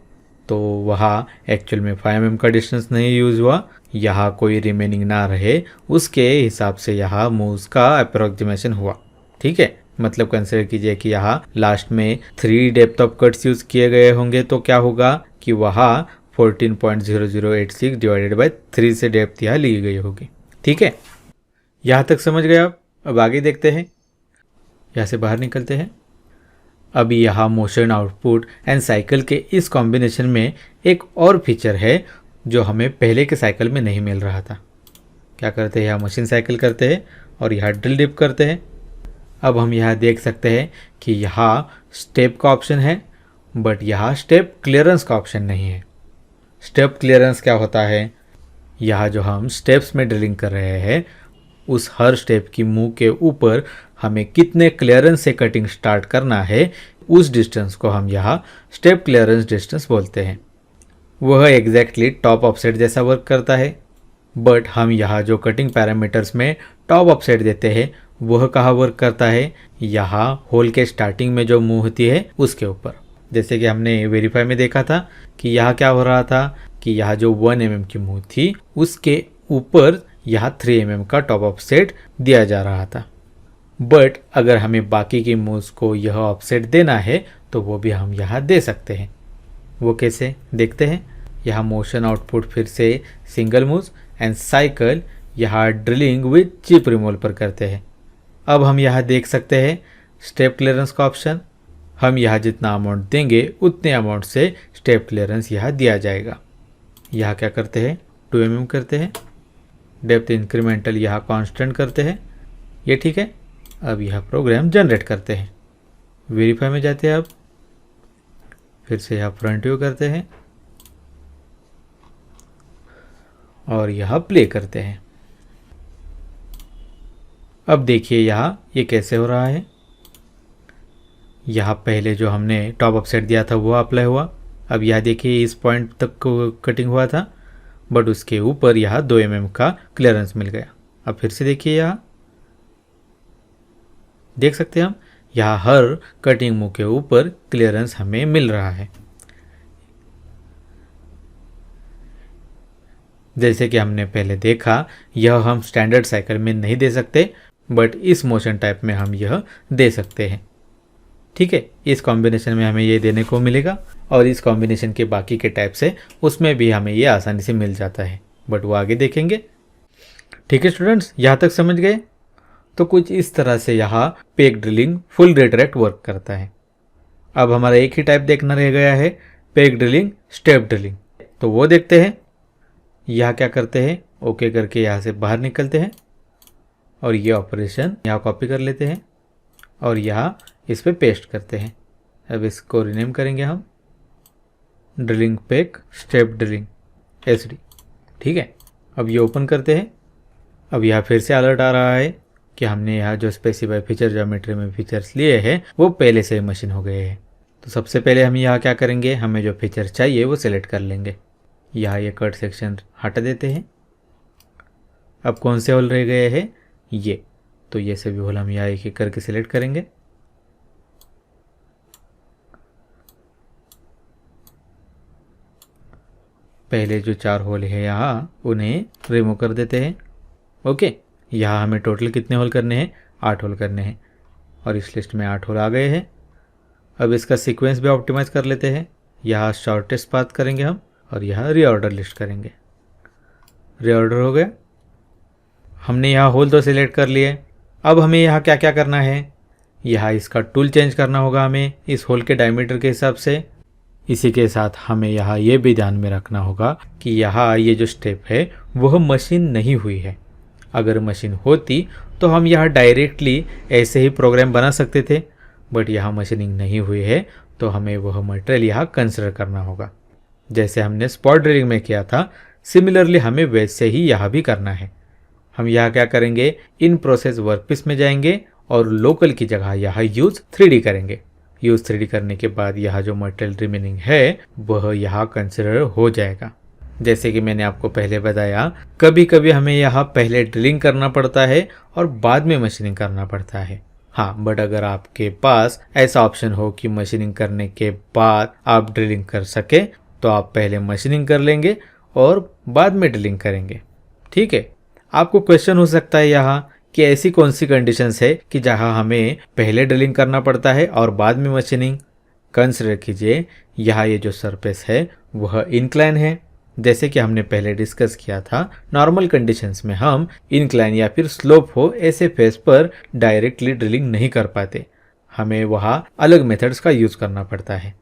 तो वहाँ एक्चुअल में 5 mm का डिस्टेंस नहीं यूज़ हुआ। यहाँ कोई रिमेनिंग ना रहे उसके हिसाब से यहाँ मूव्स का अप्रोक्सीमेशन हुआ। ठीक है, मतलब कंसिडर कीजिए कि यहाँ लास्ट में 3 डेप्थ ऑफ कट्स यूज़ किए गए होंगे, तो क्या होगा कि वहाँ 14.0086 डिवाइडेड बाय 3 से डेप्थ यहाँ ली गई होगी। ठीक है, यहाँ तक समझ गए आप। अब आगे देखते हैं, यहाँ से बाहर निकलते हैं। अभी यहाँ मोशन आउटपुट एंड साइकिल के इस कॉम्बिनेशन में एक और फीचर है जो हमें पहले के साइकिल में नहीं मिल रहा था। क्या करते हैं, यहाँ मशीन साइकिल करते हैं और यहाँ ड्रिल डिप करते हैं। अब हम यहाँ देख सकते हैं कि यहाँ स्टेप का ऑप्शन है, बट यहाँ स्टेप क्लियरेंस का ऑप्शन नहीं है। स्टेप क्लियरेंस क्या होता है, यहाँ जो हम स्टेप्स में ड्रिलिंग कर रहे हैं उस हर स्टेप की मुंह के ऊपर हमें कितने क्लियरेंस से कटिंग स्टार्ट करना है, उस डिस्टेंस को हम यहाँ स्टेप क्लियरेंस डिस्टेंस बोलते हैं। वह एग्जैक्टली टॉप ऑफसेट जैसा वर्क करता है, बट हम यहाँ जो कटिंग पैरामीटर्स में टॉप ऑफसेट देते हैं वह कहाँ वर्क करता है, यहाँ होल के स्टार्टिंग में जो मुंह होती है उसके ऊपर। जैसे कि हमने वेरीफाई में देखा था कि यहाँ क्या हो रहा था कि यहाँ जो 1 mm की मुंह थी उसके ऊपर यहाँ 3 mm का टॉप ऑफसेट दिया जा रहा था। बट अगर हमें बाकी की मूव्स को यह ऑफसेट देना है तो वो भी हम यहाँ दे सकते हैं। वो कैसे देखते हैं, यहाँ मोशन आउटपुट फिर से सिंगल मूव्स एंड साइकिल यहाँ ड्रिलिंग विद चिप रिमूवल पर करते हैं। अब हम यहाँ देख सकते हैं स्टेप क्लियरेंस का ऑप्शन। हम यहाँ जितना अमाउंट देंगे उतने अमाउंट से स्टेप क्लियरेंस यहाँ दिया जाएगा। यहाँ क्या करते हैं, 2 mm करते हैं, डेप्थ इंक्रीमेंटल यहाँ कांस्टेंट करते हैं। ये ठीक है। अब यह प्रोग्राम जनरेट करते हैं। वेरीफाई में जाते हैं। अब फिर से यहाँ फ्रंट व्यू करते हैं और यहाँ प्ले करते हैं। अब देखिए यहाँ ये कैसे हो रहा है। यहाँ पहले जो हमने टॉप अपसेट दिया था वो अप्लाई हुआ। अब यहाँ देखिए इस पॉइंट तक कटिंग हुआ था, बट उसके ऊपर यहाँ 2 mm का क्लियरेंस मिल गया। अब फिर से देखिए, यहाँ देख सकते हैं हम यहाँ हर कटिंग मूव के ऊपर क्लियरेंस हमें मिल रहा है। जैसे कि हमने पहले देखा, यह हम स्टैंडर्ड साइकिल में नहीं दे सकते, बट इस मोशन टाइप में हम यह दे सकते हैं। ठीक है, इस कॉम्बिनेशन में हमें ये देने को मिलेगा और इस कॉम्बिनेशन के बाकी के टाइप से उसमें भी हमें ये आसानी से मिल जाता है, बट वो आगे देखेंगे। ठीक है स्टूडेंट्स, यहाँ तक समझ गए। तो कुछ इस तरह से यहाँ peg drilling full retract work करता है। अब हमारा एक ही टाइप देखना रह गया है, पेग ड्रिलिंग स्टेप ड्रिलिंग। तो वो देखते हैं। यहाँ क्या करते हैं, ओके करके यहाँ से बाहर निकलते हैं और ये ऑपरेशन यहाँ कॉपी कर लेते हैं और यहाँ इस पे पेस्ट करते हैं। अब इसको रिनेम करेंगे हम drilling peg step drilling SD। ठीक है, अब ये ओपन करते हैं। अब यहाँ फिर से अलर्ट आ रहा है कि हमने यहाँ जो स्पेसिफाई फीचर ज्योमेट्री में फीचर्स लिए हैं वो पहले से ही मशीन हो गए हैं। तो सबसे पहले हम यहाँ क्या करेंगे, हमें जो फीचर चाहिए वो सिलेक्ट कर लेंगे। यहाँ ये कट सेक्शन हटा देते हैं। अब कौन से होल रह गए हैं, ये, तो ये सभी होल हम यहाँ एक एक करके सिलेक्ट करेंगे। पहले जो 4 होल है यहाँ उन्हें रिमूव कर देते हैं। ओके, यहाँ हमें टोटल कितने होल करने हैं, 8 होल करने हैं, और इस लिस्ट में 8 होल आ गए हैं। अब इसका सीक्वेंस भी ऑप्टिमाइज कर लेते हैं। यहाँ शॉर्टेस्ट पाथ करेंगे हम, और यहाँ रीऑर्डर लिस्ट करेंगे। रीऑर्डर हो गया। हमने यहाँ होल तो सिलेक्ट कर लिए। अब हमें यहाँ क्या क्या करना है, यहाँ इसका टूल चेंज करना होगा हमें इस होल के डायमीटर के हिसाब से। इसी के साथ हमें यहाँ ये भी ध्यान में रखना होगा कि यहाँ ये जो स्टेप है वह मशीन नहीं हुई है। अगर मशीन होती तो हम यहाँ डायरेक्टली ऐसे ही प्रोग्राम बना सकते थे, बट यहाँ मशीनिंग नहीं हुई है तो हमें वह मटेरियल यहाँ कंसिडर करना होगा। जैसे हमने स्पॉट ड्रिलिंग में किया था, सिमिलरली हमें वैसे ही यहाँ भी करना है। हम यहाँ क्या करेंगे, इन प्रोसेस वर्कपीस में जाएंगे और लोकल की जगह यहाँ यूज 3D करेंगे। यूज 3D करने के बाद यहाँ जो मटेरियल रिमेनिंग है वह यहाँ कंसिडर हो जाएगा। जैसे कि मैंने आपको पहले बताया, कभी कभी हमें यहाँ पहले ड्रिलिंग करना पड़ता है और बाद में मशीनिंग करना पड़ता है। हाँ, बट अगर आपके पास ऐसा ऑप्शन हो कि मशीनिंग करने के बाद आप ड्रिलिंग कर सके तो आप पहले मशीनिंग कर लेंगे और बाद में ड्रिलिंग करेंगे। ठीक है। आपको क्वेश्चन हो सकता है यहाँ कि ऐसी कौन सी कंडीशंस है कि जहाँ हमें पहले ड्रिलिंग करना पड़ता है और बाद में मशीनिंग। कंसिडर कीजिए यहाँ ये जो सरफेस है वह इंक्लाइन है। जैसे कि हमने पहले डिस्कस किया था, नॉर्मल कंडीशंस में हम इंक्लाइन या फिर स्लोप हो ऐसे फेस पर डायरेक्टली ड्रिलिंग नहीं कर पाते, हमें वहाँ अलग मेथड्स का यूज़ करना पड़ता है।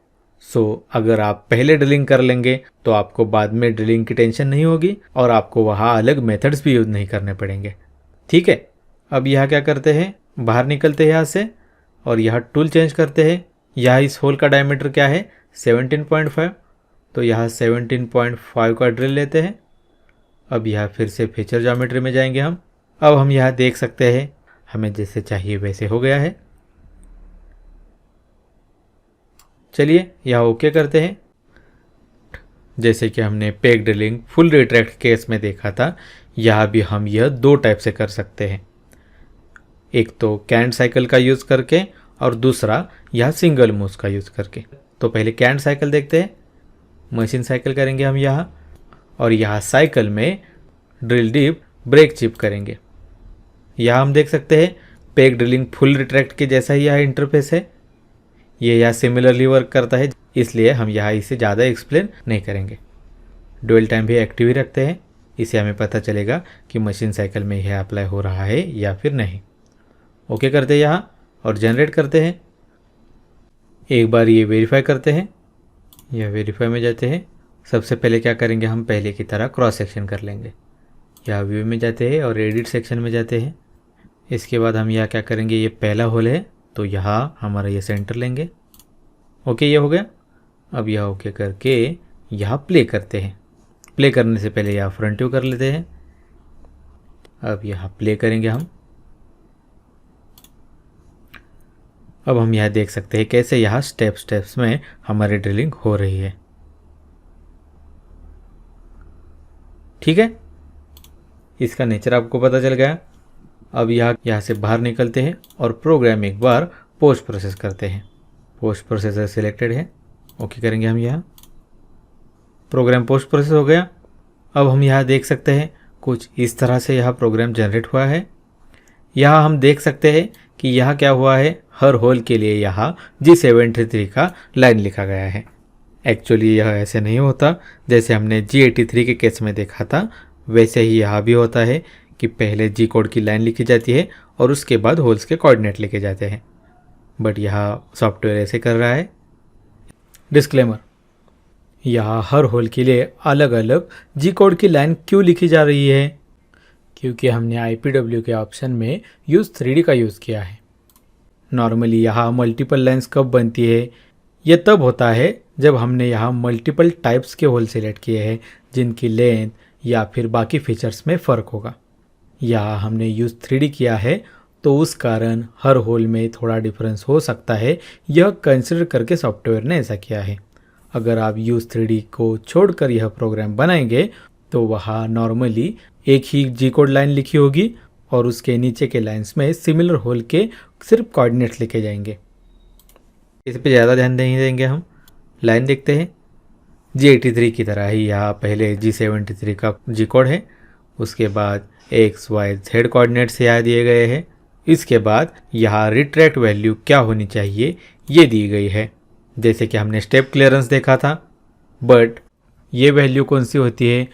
अगर आप पहले ड्रिलिंग कर लेंगे तो आपको बाद में ड्रिलिंग की टेंशन नहीं होगी और आपको वहाँ अलग मेथड्स भी यूज़ नहीं करने पड़ेंगे। ठीक है। अब यहाँ क्या करते हैं, बाहर निकलते हैं यहाँ से और यहाँ टूल चेंज करते हैं। यहाँ इस होल का डायमीटर क्या है, 17.5, तो यहाँ 17.5 का ड्रिल लेते हैं। अब यहाँ फिर से फीचर ज्योमेट्री में जाएंगे हम। अब हम यहाँ देख सकते हैं हमें जैसे चाहिए वैसे हो गया है। चलिए यहाँ ओके करते हैं। जैसे कि हमने peg drilling full retract case में देखा था, यहाँ भी हम यह 2 टाइप से कर सकते हैं। एक तो कैंट साइकिल का यूज़ करके और दूसरा यहाँ सिंगल मूव्स का यूज़ करके। तो पहले कैंट साइकिल देखते हैं। मशीन साइकिल करेंगे हम यहाँ, और यहाँ साइकिल में ड्रिल डिप ब्रेक चिप करेंगे। यहाँ हम देख सकते हैं पेग ड्रिलिंग फुल रिट्रैक्ट के जैसा ही यहाँ इंटरफेस है। ये यहाँ सिमिलरली वर्क करता है, इसलिए हम यहाँ इसे ज़्यादा एक्सप्लेन नहीं करेंगे। डुअल टाइम भी एक्टिव ही रखते हैं, इससे हमें पता चलेगा कि मशीन साइकिल में यह अप्लाई हो रहा है या फिर नहीं। ओके करते हैं यहाँ और जनरेट करते हैं। एक बार ये वेरीफाई करते हैं। यह वेरीफाई में जाते हैं। सबसे पहले क्या करेंगे, हम पहले की तरह क्रॉस सेक्शन कर लेंगे। यहाँ व्यू में जाते हैं और एडिट सेक्शन में जाते हैं। इसके बाद हम यहाँ क्या करेंगे, ये पहला होल है तो यहाँ हमारा ये सेंटर लेंगे। ओके, ये हो गया। अब यह ओके करके यहाँ प्ले करते हैं। प्ले करने से पहले यहाँ फ्रंट व्यू कर लेते हैं। अब यहाँ प्ले करेंगे हम। अब हम यहाँ देख सकते हैं कैसे यहाँ स्टेप्स में हमारी ड्रिलिंग हो रही है। ठीक है, इसका नेचर आपको पता चल गया। अब यहाँ से बाहर निकलते हैं और प्रोग्राम एक बार पोस्ट प्रोसेस करते हैं। पोस्ट प्रोसेसर सिलेक्टेड है, ओके करेंगे हम यहाँ। प्रोग्राम पोस्ट प्रोसेस हो गया। अब हम यहाँ देख सकते हैं कुछ इस तरह से यहाँ प्रोग्राम जनरेट हुआ है। यहाँ हम देख सकते हैं कि यहाँ क्या हुआ है, हर होल के लिए यहाँ G73 का लाइन लिखा गया है। एक्चुअली यह ऐसे नहीं होता, जैसे हमने G83 के केस में देखा था वैसे ही यहाँ भी होता है कि पहले G कोड की लाइन लिखी जाती है और उसके बाद होल्स के कोऑर्डिनेट लिखे जाते हैं, बट यहाँ सॉफ्टवेयर ऐसे कर रहा है। डिस्क्लेमर, यहाँ हर होल के लिए अलग अलग G कोड की लाइन क्यों लिखी जा रही है, क्योंकि हमने IPW के ऑप्शन में यूज़ 3D का यूज़ किया है। नॉर्मली यहाँ मल्टीपल लाइन्स कब बनती है, यह तब होता है जब हमने यहाँ मल्टीपल टाइप्स के होल सेलेक्ट किए हैं जिनकी लेंथ या फिर बाकी फीचर्स में फ़र्क होगा। यहाँ हमने यूज़ 3D किया है तो उस कारण हर होल में थोड़ा डिफरेंस हो सकता है, यह कंसिडर करके सॉफ्टवेयर ने ऐसा किया है। अगर आप यूज़ 3D को छोड़कर यह प्रोग्राम बनाएंगे तो वहाँ नॉर्मली एक ही जी कोड लाइन लिखी होगी और उसके नीचे के लाइंस में सिमिलर होल के सिर्फ कोऑर्डिनेट्स लिखे जाएंगे। इस पे ज़्यादा ध्यान नहीं देंगे हम। लाइन देखते हैं। G83 की तरह ही यहाँ पहले G73 का जी कोड है, उसके बाद XYZ कोऑर्डिनेट्स यहाँ दिए गए हैं। इसके बाद यहाँ रिट्रैक्ट वैल्यू क्या होनी चाहिए ये दी गई है, जैसे कि हमने स्टेप क्लियरेंस देखा था। बट ये वैल्यू कौन सी होती है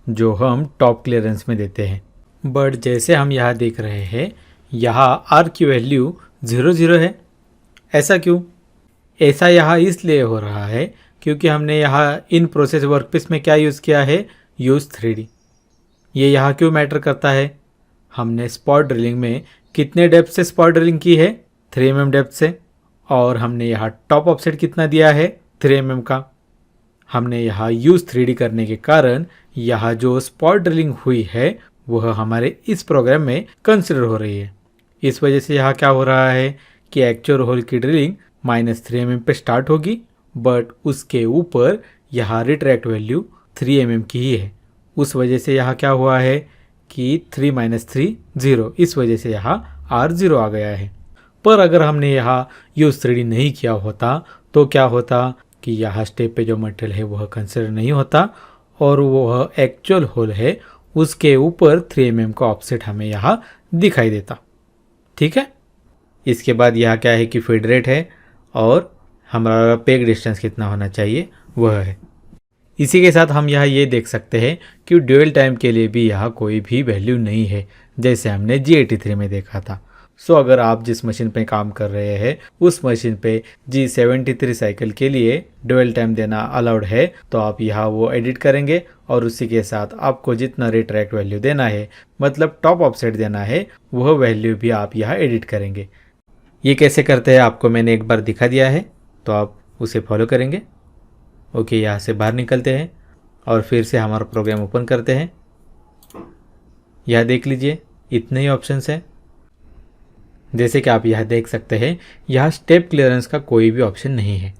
जो हम टॉप क्लियरेंस में देते हैं। बट जैसे हम यहाँ देख रहे हैं यहाँ R की वैल्यू 0 है। ऐसा क्यों? ऐसा यहाँ इसलिए हो रहा है क्योंकि हमने यहाँ इन प्रोसेस वर्कपीस में क्या यूज़ किया है, यूज़ 3D। ये यहाँ क्यों मैटर करता है? हमने स्पॉट ड्रिलिंग में कितने डेप्थ से स्पॉट ड्रिलिंग की है, 3 mm डेप्थ से, और हमने यहाँ टॉप ऑफसेट कितना दिया है, 3 mm का। हमने यहाँ यूज़ 3D करने के कारण यहाँ जो स्पॉट ड्रिलिंग हुई है वह हमारे इस प्रोग्राम में कंसिडर हो रही है। इस वजह से यहाँ क्या हो रहा है कि एक्चुअल होल की ड्रिलिंग -3 mm पे स्टार्ट होगी, बट उसके ऊपर यहाँ रिट्रैक्ट वैल्यू 3 mm की ही है। उस वजह से यहाँ क्या हुआ है कि 3 - 3 0, इस वजह से यहाँ R 0 आ गया है। पर अगर हमने यहाँ यूज़ 3D नहीं किया होता तो क्या होता कि यहाँ स्टेप पे जो मटेरियल है वह कंसिडर नहीं होता और वह एक्चुअल होल है उसके ऊपर 3 mm का ऑफसेट हमें यहाँ दिखाई देता। ठीक है। इसके बाद यहाँ क्या है कि फीड रेट है और हमारा पेग डिस्टेंस कितना होना चाहिए वह है। इसी के साथ हम यहाँ ये देख सकते हैं कि ड्यूअल टाइम के लिए भी यहाँ कोई भी वैल्यू नहीं है, जैसे हमने G83 में देखा था। सो अगर आप जिस मशीन पे काम कर रहे हैं उस मशीन पे G73 साइकिल के लिए ड्यूअल टाइम देना अलाउड है तो आप यहाँ वो एडिट करेंगे और उसी के साथ आपको जितना रिट्रैक्ट वैल्यू देना है, मतलब टॉप ऑफसेट देना है, वह वैल्यू भी आप यहाँ एडिट करेंगे। ये कैसे करते हैं आपको मैंने एक बार दिखा दिया है, तो आप उसे फॉलो करेंगे। ओके, यहाँ से बाहर निकलते हैं और फिर से हमारा प्रोग्राम ओपन करते हैं। यहाँ देख लीजिए इतने ही ऑप्शंस हैं। जैसे कि आप यहाँ देख सकते हैं यहाँ स्टेप क्लियरेंस का कोई भी ऑप्शन नहीं है।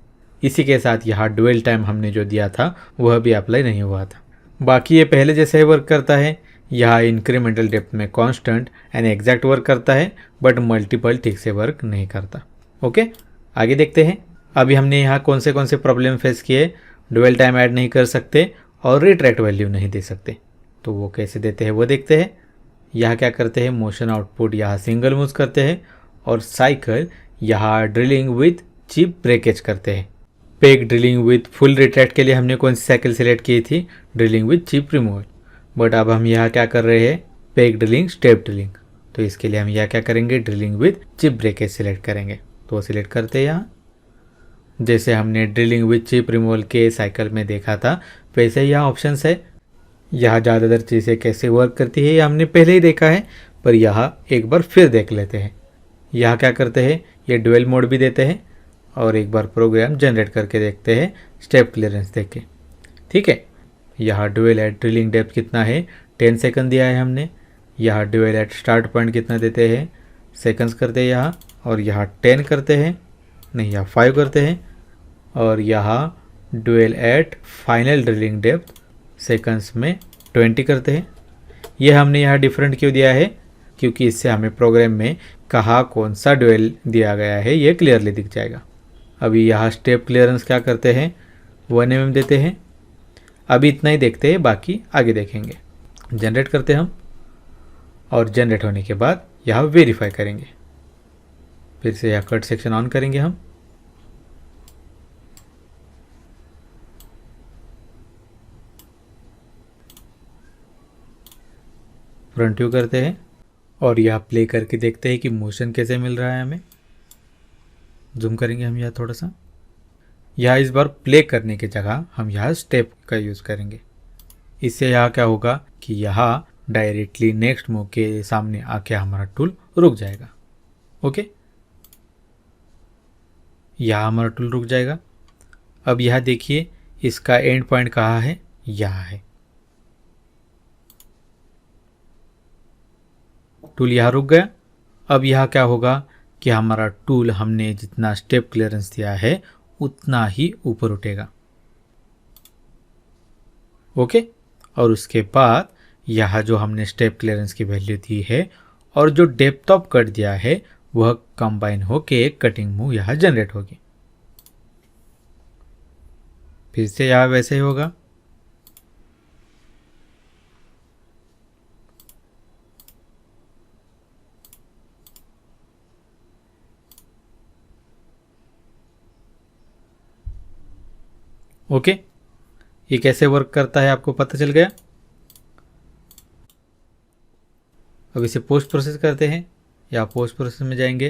इसी के साथ यहाँ ड्यूअल टाइम हमने जो दिया था वह भी अप्लाई नहीं हुआ था। बाकी ये पहले जैसे ही वर्क करता है। यहाँ इंक्रीमेंटल डेप्थ में कांस्टेंट एंड एग्जैक्ट वर्क करता है, बट मल्टीपल ठीक से वर्क नहीं करता। ओके, आगे देखते हैं। अभी हमने यहाँ कौन से प्रॉब्लम फेस किए। ड्यूअल टाइम ऐड नहीं कर सकते और रिट्रैक्ट वैल्यू नहीं दे सकते, तो वो कैसे देते हैं वो देखते हैं। यहाँ क्या करते हैं, मोशन आउटपुट यहाँ सिंगल मूव करते हैं और साइकिल यहाँ ड्रिलिंग विथ चिप ब्रेकेज करते हैं। Peg drilling with full retract के लिए हमने कौन सी साइकिल सेलेक्ट की थी, drilling with chip removal. But अब हम यहाँ क्या कर रहे हैं, पेग ड्रिलिंग स्टेप ड्रिलिंग, तो इसके लिए हम यहाँ क्या करेंगे, drilling with chip breakage select करेंगे। तो सिलेक्ट करते हैं यहाँ। जैसे हमने ड्रिलिंग विथ चिप रिमूवल के साइकिल में देखा था वैसे ही यहाँ ऑप्शंस है। यहाँ ज़्यादातर चीज़ें कैसे वर्क करती है ये हमने पहले ही देखा है, पर यहाँ एक बार फिर देख लेते हैं। यहाँ क्या करते हैं, ये डुअल मोड भी देते हैं और एक बार प्रोग्राम जनरेट करके देखते हैं स्टेप क्लियरेंस देख के। ठीक है, यहाँ डुअल एट ड्रिलिंग डेप्थ कितना है, 10 सेकंड दिया है हमने। यहाँ डुअल एट स्टार्ट पॉइंट कितना देते हैं, सेकंड्स करते हैं यहाँ, और यहाँ 10 करते हैं, नहीं यहाँ 5 करते हैं, और यहाँ dwell at final drilling depth seconds में 20 करते हैं। यह हमने यहाँ डिफरेंट क्यों दिया है, क्योंकि इससे हमें प्रोग्राम में कहाँ कौन सा डुअल दिया गया है ये क्लियरली दिख जाएगा। अभी यहाँ स्टेप क्लियरेंस क्या करते हैं, 1 mm देते हैं। अभी इतना ही देखते हैं, बाकी आगे देखेंगे। जनरेट करते हैं हम, और जनरेट होने के बाद यहाँ वेरीफाई करेंगे। फिर से यहाँ कट सेक्शन ऑन करेंगे हम। फ्रंट व्यू करते हैं और यहाँ प्ले करके देखते हैं कि मोशन कैसे मिल रहा है हमें। जूम करेंगे हम यहाँ थोड़ा सा। यहाँ इस बार प्ले करने की जगह हम यहाँ स्टेप का यूज़ करेंगे। इससे यहाँ क्या होगा कि यहाँ डायरेक्टली नेक्स्ट मूव के सामने आके हमारा टूल रुक जाएगा। ओके, यहाँ हमारा टूल रुक जाएगा। अब यहाँ देखिए इसका एंड पॉइंट कहाँ है, यहाँ है। टूल यहाँ रुक गया। अब यहाँ क्या होगा कि हमारा टूल हमने जितना स्टेप क्लियरेंस दिया है उतना ही ऊपर उठेगा। ओके। और उसके बाद यहाँ जो हमने स्टेप क्लियरेंस की वैल्यू दी है और जो डेप्थ ऑफ कट दिया है वह कंबाइन होके एक कटिंग मूव यहाँ जनरेट होगी। फिर से यहाँ वैसे ही होगा। ओके, ये कैसे वर्क करता है आपको पता चल गया। अब इसे पोस्ट प्रोसेस करते हैं। या पोस्ट प्रोसेस में जाएंगे,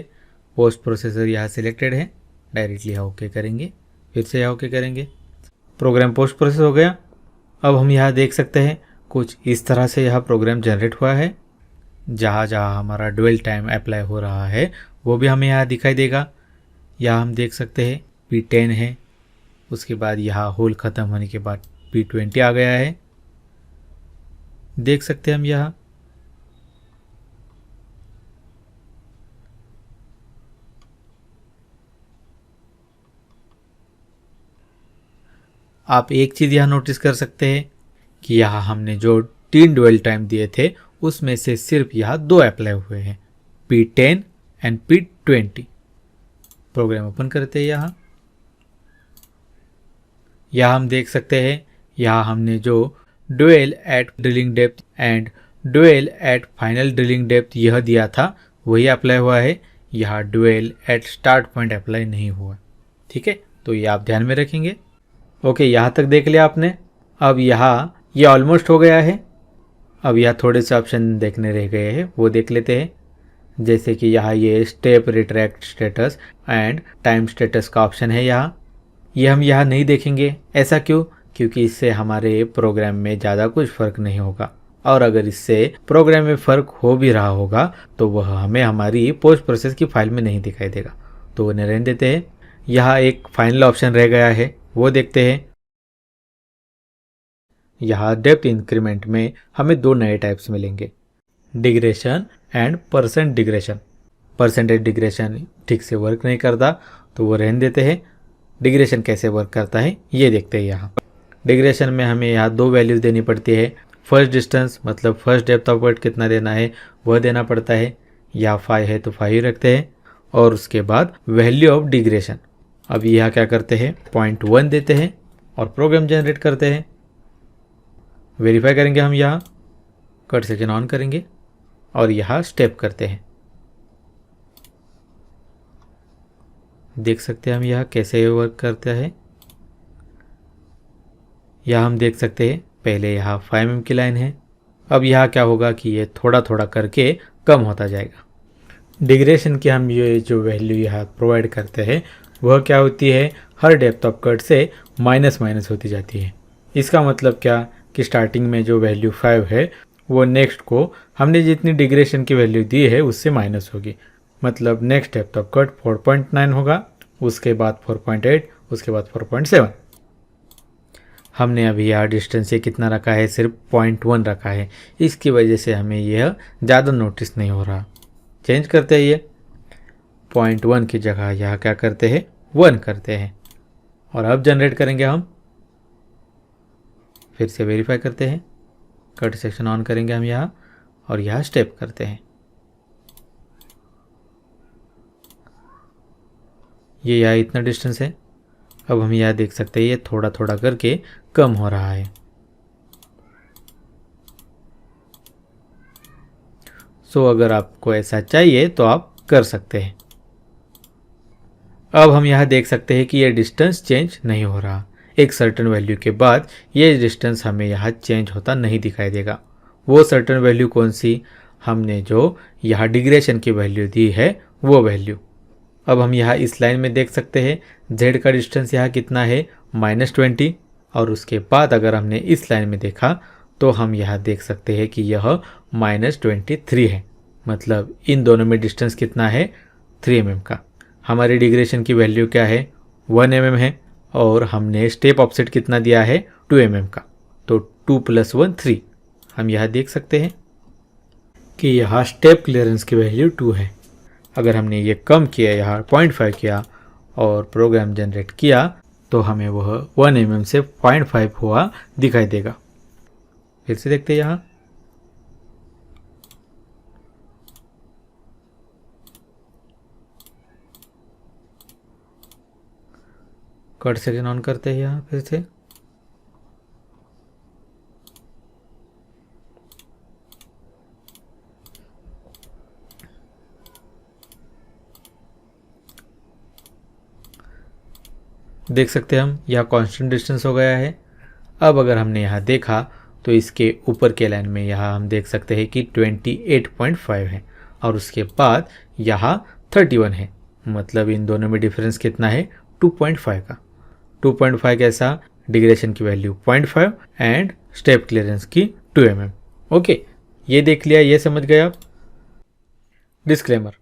पोस्ट प्रोसेसर यहाँ सिलेक्टेड है, डायरेक्टली यहाँ ओके करेंगे, फिर से यहाँ ओके करेंगे। प्रोग्राम पोस्ट प्रोसेस हो गया। अब हम यहाँ देख सकते हैं कुछ इस तरह से यहाँ प्रोग्राम जनरेट हुआ है। जहाँ जहाँ हमारा डुअल टाइम अप्लाई हो रहा है वो भी हमें यहाँ दिखाई देगा। यहाँ हम देख सकते हैं P10 है, उसके बाद यहाँ होल ख़त्म होने के बाद P20 आ गया है, देख सकते हैं हम यहाँ। आप एक चीज़ यहाँ नोटिस कर सकते हैं कि यहाँ हमने जो 3 डुअल टाइम दिए थे उसमें से सिर्फ यहाँ 2 अप्लाई हुए हैं, P10 and P20। Programme open करते हैं। यहाँ हम देख सकते हैं यहाँ हमने जो dwell at drilling depth and dwell at final drilling depth यह दिया था वही अप्लाई हुआ है। यहाँ dwell at start point apply नहीं हुआ। ठीक है, तो ये आप ध्यान में रखेंगे। ओके, यहाँ तक देख लिया आपने। अब यहाँ ये ऑलमोस्ट हो गया है। अब यहाँ थोड़े से ऑप्शन देखने रह गए हैं, वो देख लेते हैं। जैसे कि यहाँ ये step retract status and time status का ऑप्शन है यहाँ। ये हम यहाँ नहीं देखेंगे। ऐसा क्यों? क्योंकि इससे हमारे प्रोग्राम में ज़्यादा कुछ फ़र्क नहीं होगा, और अगर इससे प्रोग्राम में फ़र्क हो भी रहा होगा तो वह हमें हमारी पोस्ट प्रोसेस की फाइल में नहीं दिखाई देगा, तो उन्हें रहने देते हैं। यहाँ एक फाइनल ऑप्शन रह गया है, वो देखते हैं। यहाँ डेप्थ इंक्रीमेंट में हमें 2 नए टाइप्स मिलेंगे, digression and percent digression. Percentage digression ठीक से वर्क नहीं करता तो वो रहने देते हैं। डिग्रेशन कैसे वर्क करता है ये देखते हैं। यहाँ डिग्रेशन में हमें यहाँ 2 वैल्यूज़ देनी पड़ती है। फर्स्ट डिस्टेंस मतलब फर्स्ट डेप्थ ऑफ कट कितना देना है वह देना पड़ता है। या 5 है तो 5 ही रखते हैं, और उसके बाद वैल्यू ऑफ डिग्रेशन। अब यहाँ क्या करते हैं, 0.1 देते हैं और प्रोग्राम जनरेट करते हैं। वेरीफाई करेंगे हम, यहाँ कट सेक्शन ऑन करेंगे और यहाँ स्टेप करते हैं। देख सकते हैं हम यहाँ कैसे वर्क करता है। यहाँ हम देख सकते हैं पहले यहाँ 5 mm की लाइन है। अब यहाँ क्या होगा कि ये थोड़ा थोड़ा करके कम होता जाएगा। डिग्रेशन की हम ये जो वैल्यू यहाँ प्रोवाइड करते हैं वह क्या होती है, हर डेप्थ ऑफ कट से माइनस माइनस होती जाती है। इसका मतलब क्या कि स्टार्टिंग में जो वैल्यू 5 है वो नेक्स्ट को हमने जितनी डिग्रेशन की वैल्यू दी है उससे माइनस होगी। मतलब नेक्स्ट डेप्थ ऑफ कट 4.9 होगा, उसके बाद 4.8, उसके बाद 4.7। हमने अभी यहाँ डिस्टेंस ये कितना रखा है, सिर्फ 0.1 रखा है। इसकी वजह से हमें यह ज़्यादा नोटिस नहीं हो रहा। चेंज करते हैं, ये 0.1 की जगह यहाँ क्या करते हैं, 1 करते हैं। और अब जनरेट करेंगे हम। फिर से वेरीफाई करते हैं, कट सेक्शन ऑन करेंगे हम यहाँ और यहाँ स्टेप करते हैं। ये यहाँ इतना डिस्टेंस है। अब हम यहाँ देख सकते हैं ये थोड़ा थोड़ा करके कम हो रहा है। सो अगर आपको ऐसा चाहिए तो आप कर सकते हैं। अब हम यहाँ देख सकते हैं कि ये डिस्टेंस चेंज नहीं हो रहा। एक सर्टेन वैल्यू के बाद ये डिस्टेंस हमें यहाँ चेंज होता नहीं दिखाई देगा। वो सर्टेन वैल्यू कौन सी, हमने जो यहाँ डिग्रेशन की वैल्यू दी है वो वैल्यू। अब हम यहाँ इस लाइन में देख सकते हैं z का डिस्टेंस यहाँ कितना है, -20। और उसके बाद अगर हमने इस लाइन में देखा तो हम यहाँ देख सकते हैं कि यह -23 है। मतलब इन दोनों में डिस्टेंस कितना है, 3 mm का। हमारी डिग्रेशन की वैल्यू क्या है, 1 mm है, और हमने स्टेप ऑफसेट कितना दिया है, 2 mm का। तो 2 + 1 3। हम यहाँ देख सकते हैं कि यहाँ स्टेप क्लियरेंस की वैल्यू 2 है। अगर हमने ये कम किया, यहाँ 0.5 किया और प्रोग्राम जनरेट किया तो हमें वह 1 mm से 0.5 हुआ दिखाई देगा। फिर से देखते हैं यहाँ। कट सेक्शन ऑन करते हैं यहाँ फिर से। देख सकते हैं हम यहाँ कांस्टेंट डिस्टेंस हो गया है। अब अगर हमने यहाँ देखा तो इसके ऊपर के लाइन में यहाँ हम देख सकते हैं कि 28.5 है और उसके बाद यहाँ 31 है। मतलब इन दोनों में डिफरेंस कितना है, 2.5 का। 2.5 कैसा, डिग्रेशन की वैल्यू 0.5 एंड स्टेप क्लियरेंस की 2 mm। ओके, ये देख लिया, ये समझ गए आप। डिस्क्लेमर,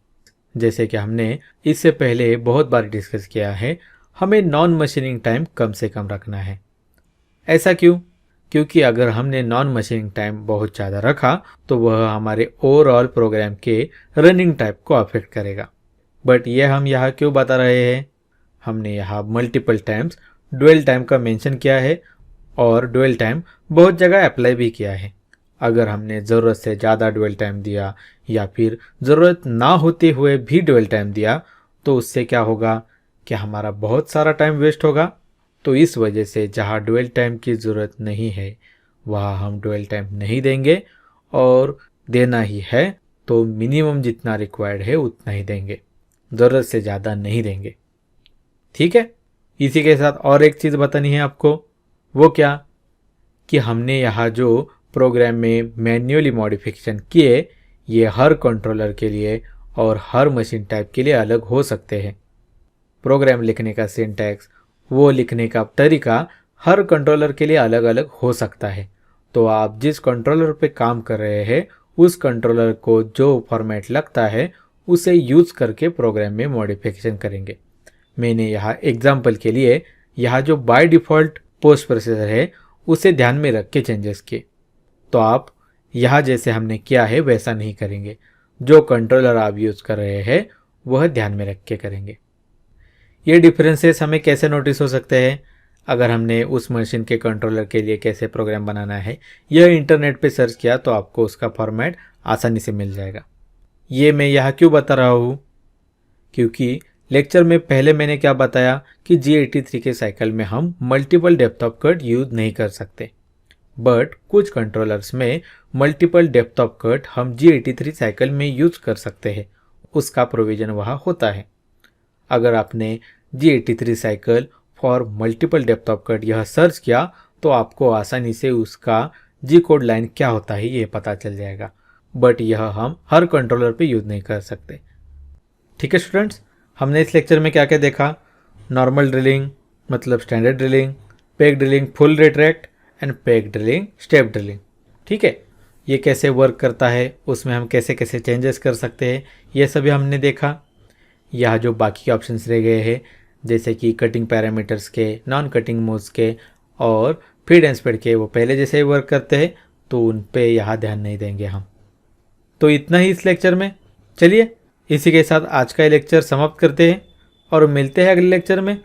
जैसे कि हमने इससे पहले बहुत बार डिस्कस किया है, हमें नॉन मशीनिंग टाइम कम से कम रखना है। ऐसा क्यों? क्योंकि अगर हमने नॉन मशीनिंग टाइम बहुत ज़्यादा रखा तो वह हमारे ओवरऑल प्रोग्राम के रनिंग टाइम को अफेक्ट करेगा। बट ये हम यहाँ क्यों बता रहे हैं? हमने यहाँ मल्टीपल टाइम्स ड्वेल टाइम का मेंशन किया है और ड्वेल टाइम बहुत जगह अप्लाई भी किया है। अगर हमने ज़रूरत से ज़्यादा ड्वेल टाइम दिया या फिर ज़रूरत ना होते हुए भी ड्वेल टाइम दिया तो उससे क्या होगा कि हमारा बहुत सारा टाइम वेस्ट होगा। तो इस वजह से जहाँ ड्वेल टाइम की ज़रूरत नहीं है वहाँ हम ड्वेल टाइम नहीं देंगे, और देना ही है तो मिनिमम जितना रिक्वायर्ड है उतना ही देंगे, ज़रूरत से ज़्यादा नहीं देंगे। ठीक है। इसी के साथ और एक चीज़ बतानी है आपको, वो क्या कि हमने यहाँ जो प्रोग्राम में मैन्युअली मॉडिफिकेशन किए ये हर कंट्रोलर के लिए और हर मशीन टाइप के लिए अलग हो सकते हैं। प्रोग्राम लिखने का सिंटैक्स, वो लिखने का तरीका हर कंट्रोलर के लिए अलग अलग हो सकता है। तो आप जिस कंट्रोलर पे काम कर रहे हैं उस कंट्रोलर को जो फॉर्मेट लगता है उसे यूज़ करके प्रोग्राम में मॉडिफिकेशन करेंगे। मैंने यहाँ एग्जाम्पल के लिए यहाँ जो बाय डिफ़ॉल्ट पोस्ट प्रोसेसर है उसे ध्यान में रख के चेंजेस किए। तो आप यहाँ जैसे हमने किया है वैसा नहीं करेंगे, जो कंट्रोलर आप यूज़ कर रहे हैं वह ध्यान में रख के करेंगे। ये डिफरेंसेस हमें कैसे नोटिस हो सकते हैं? अगर हमने उस मशीन के कंट्रोलर के लिए कैसे प्रोग्राम बनाना है यह इंटरनेट पे सर्च किया तो आपको उसका फॉर्मेट आसानी से मिल जाएगा। ये मैं यहाँ क्यों बता रहा हूँ? क्योंकि लेक्चर में पहले मैंने क्या बताया कि G83 के साइकिल में हम multiple depth of cut use नहीं कर सकते, बट कुछ कंट्रोलर्स में मल्टीपल डेप्थ ऑफ कट हम G83 साइकिल में यूज़ कर सकते हैं, उसका प्रोविज़न वहाँ होता है। अगर आपने G83 cycle for multiple depth of cut यह सर्च किया तो आपको आसानी से उसका जी कोड लाइन क्या होता है ये पता चल जाएगा, बट यह हम हर कंट्रोलर पे यूज़ नहीं कर सकते। ठीक है स्टूडेंट्स, हमने इस लेक्चर में क्या क्या देखा? नॉर्मल ड्रिलिंग मतलब standard drilling, peg drilling full retract and peg drilling step drilling. ठीक है, ये कैसे वर्क करता है, उसमें हम कैसे कैसे चेंजेस कर सकते हैं, ये सभी हमने देखा। यहाँ जो बाकी ऑप्शंस रह गए हैं जैसे कि कटिंग पैरामीटर्स के, नॉन कटिंग मोड्स के और फीड एंड स्पीड के, वो पहले जैसे ही वर्क करते हैं तो उन पे यहाँ ध्यान नहीं देंगे हम। तो इतना ही इस लेक्चर में। चलिए इसी के साथ आज का ये लेक्चर समाप्त करते हैं और मिलते हैं अगले लेक्चर में।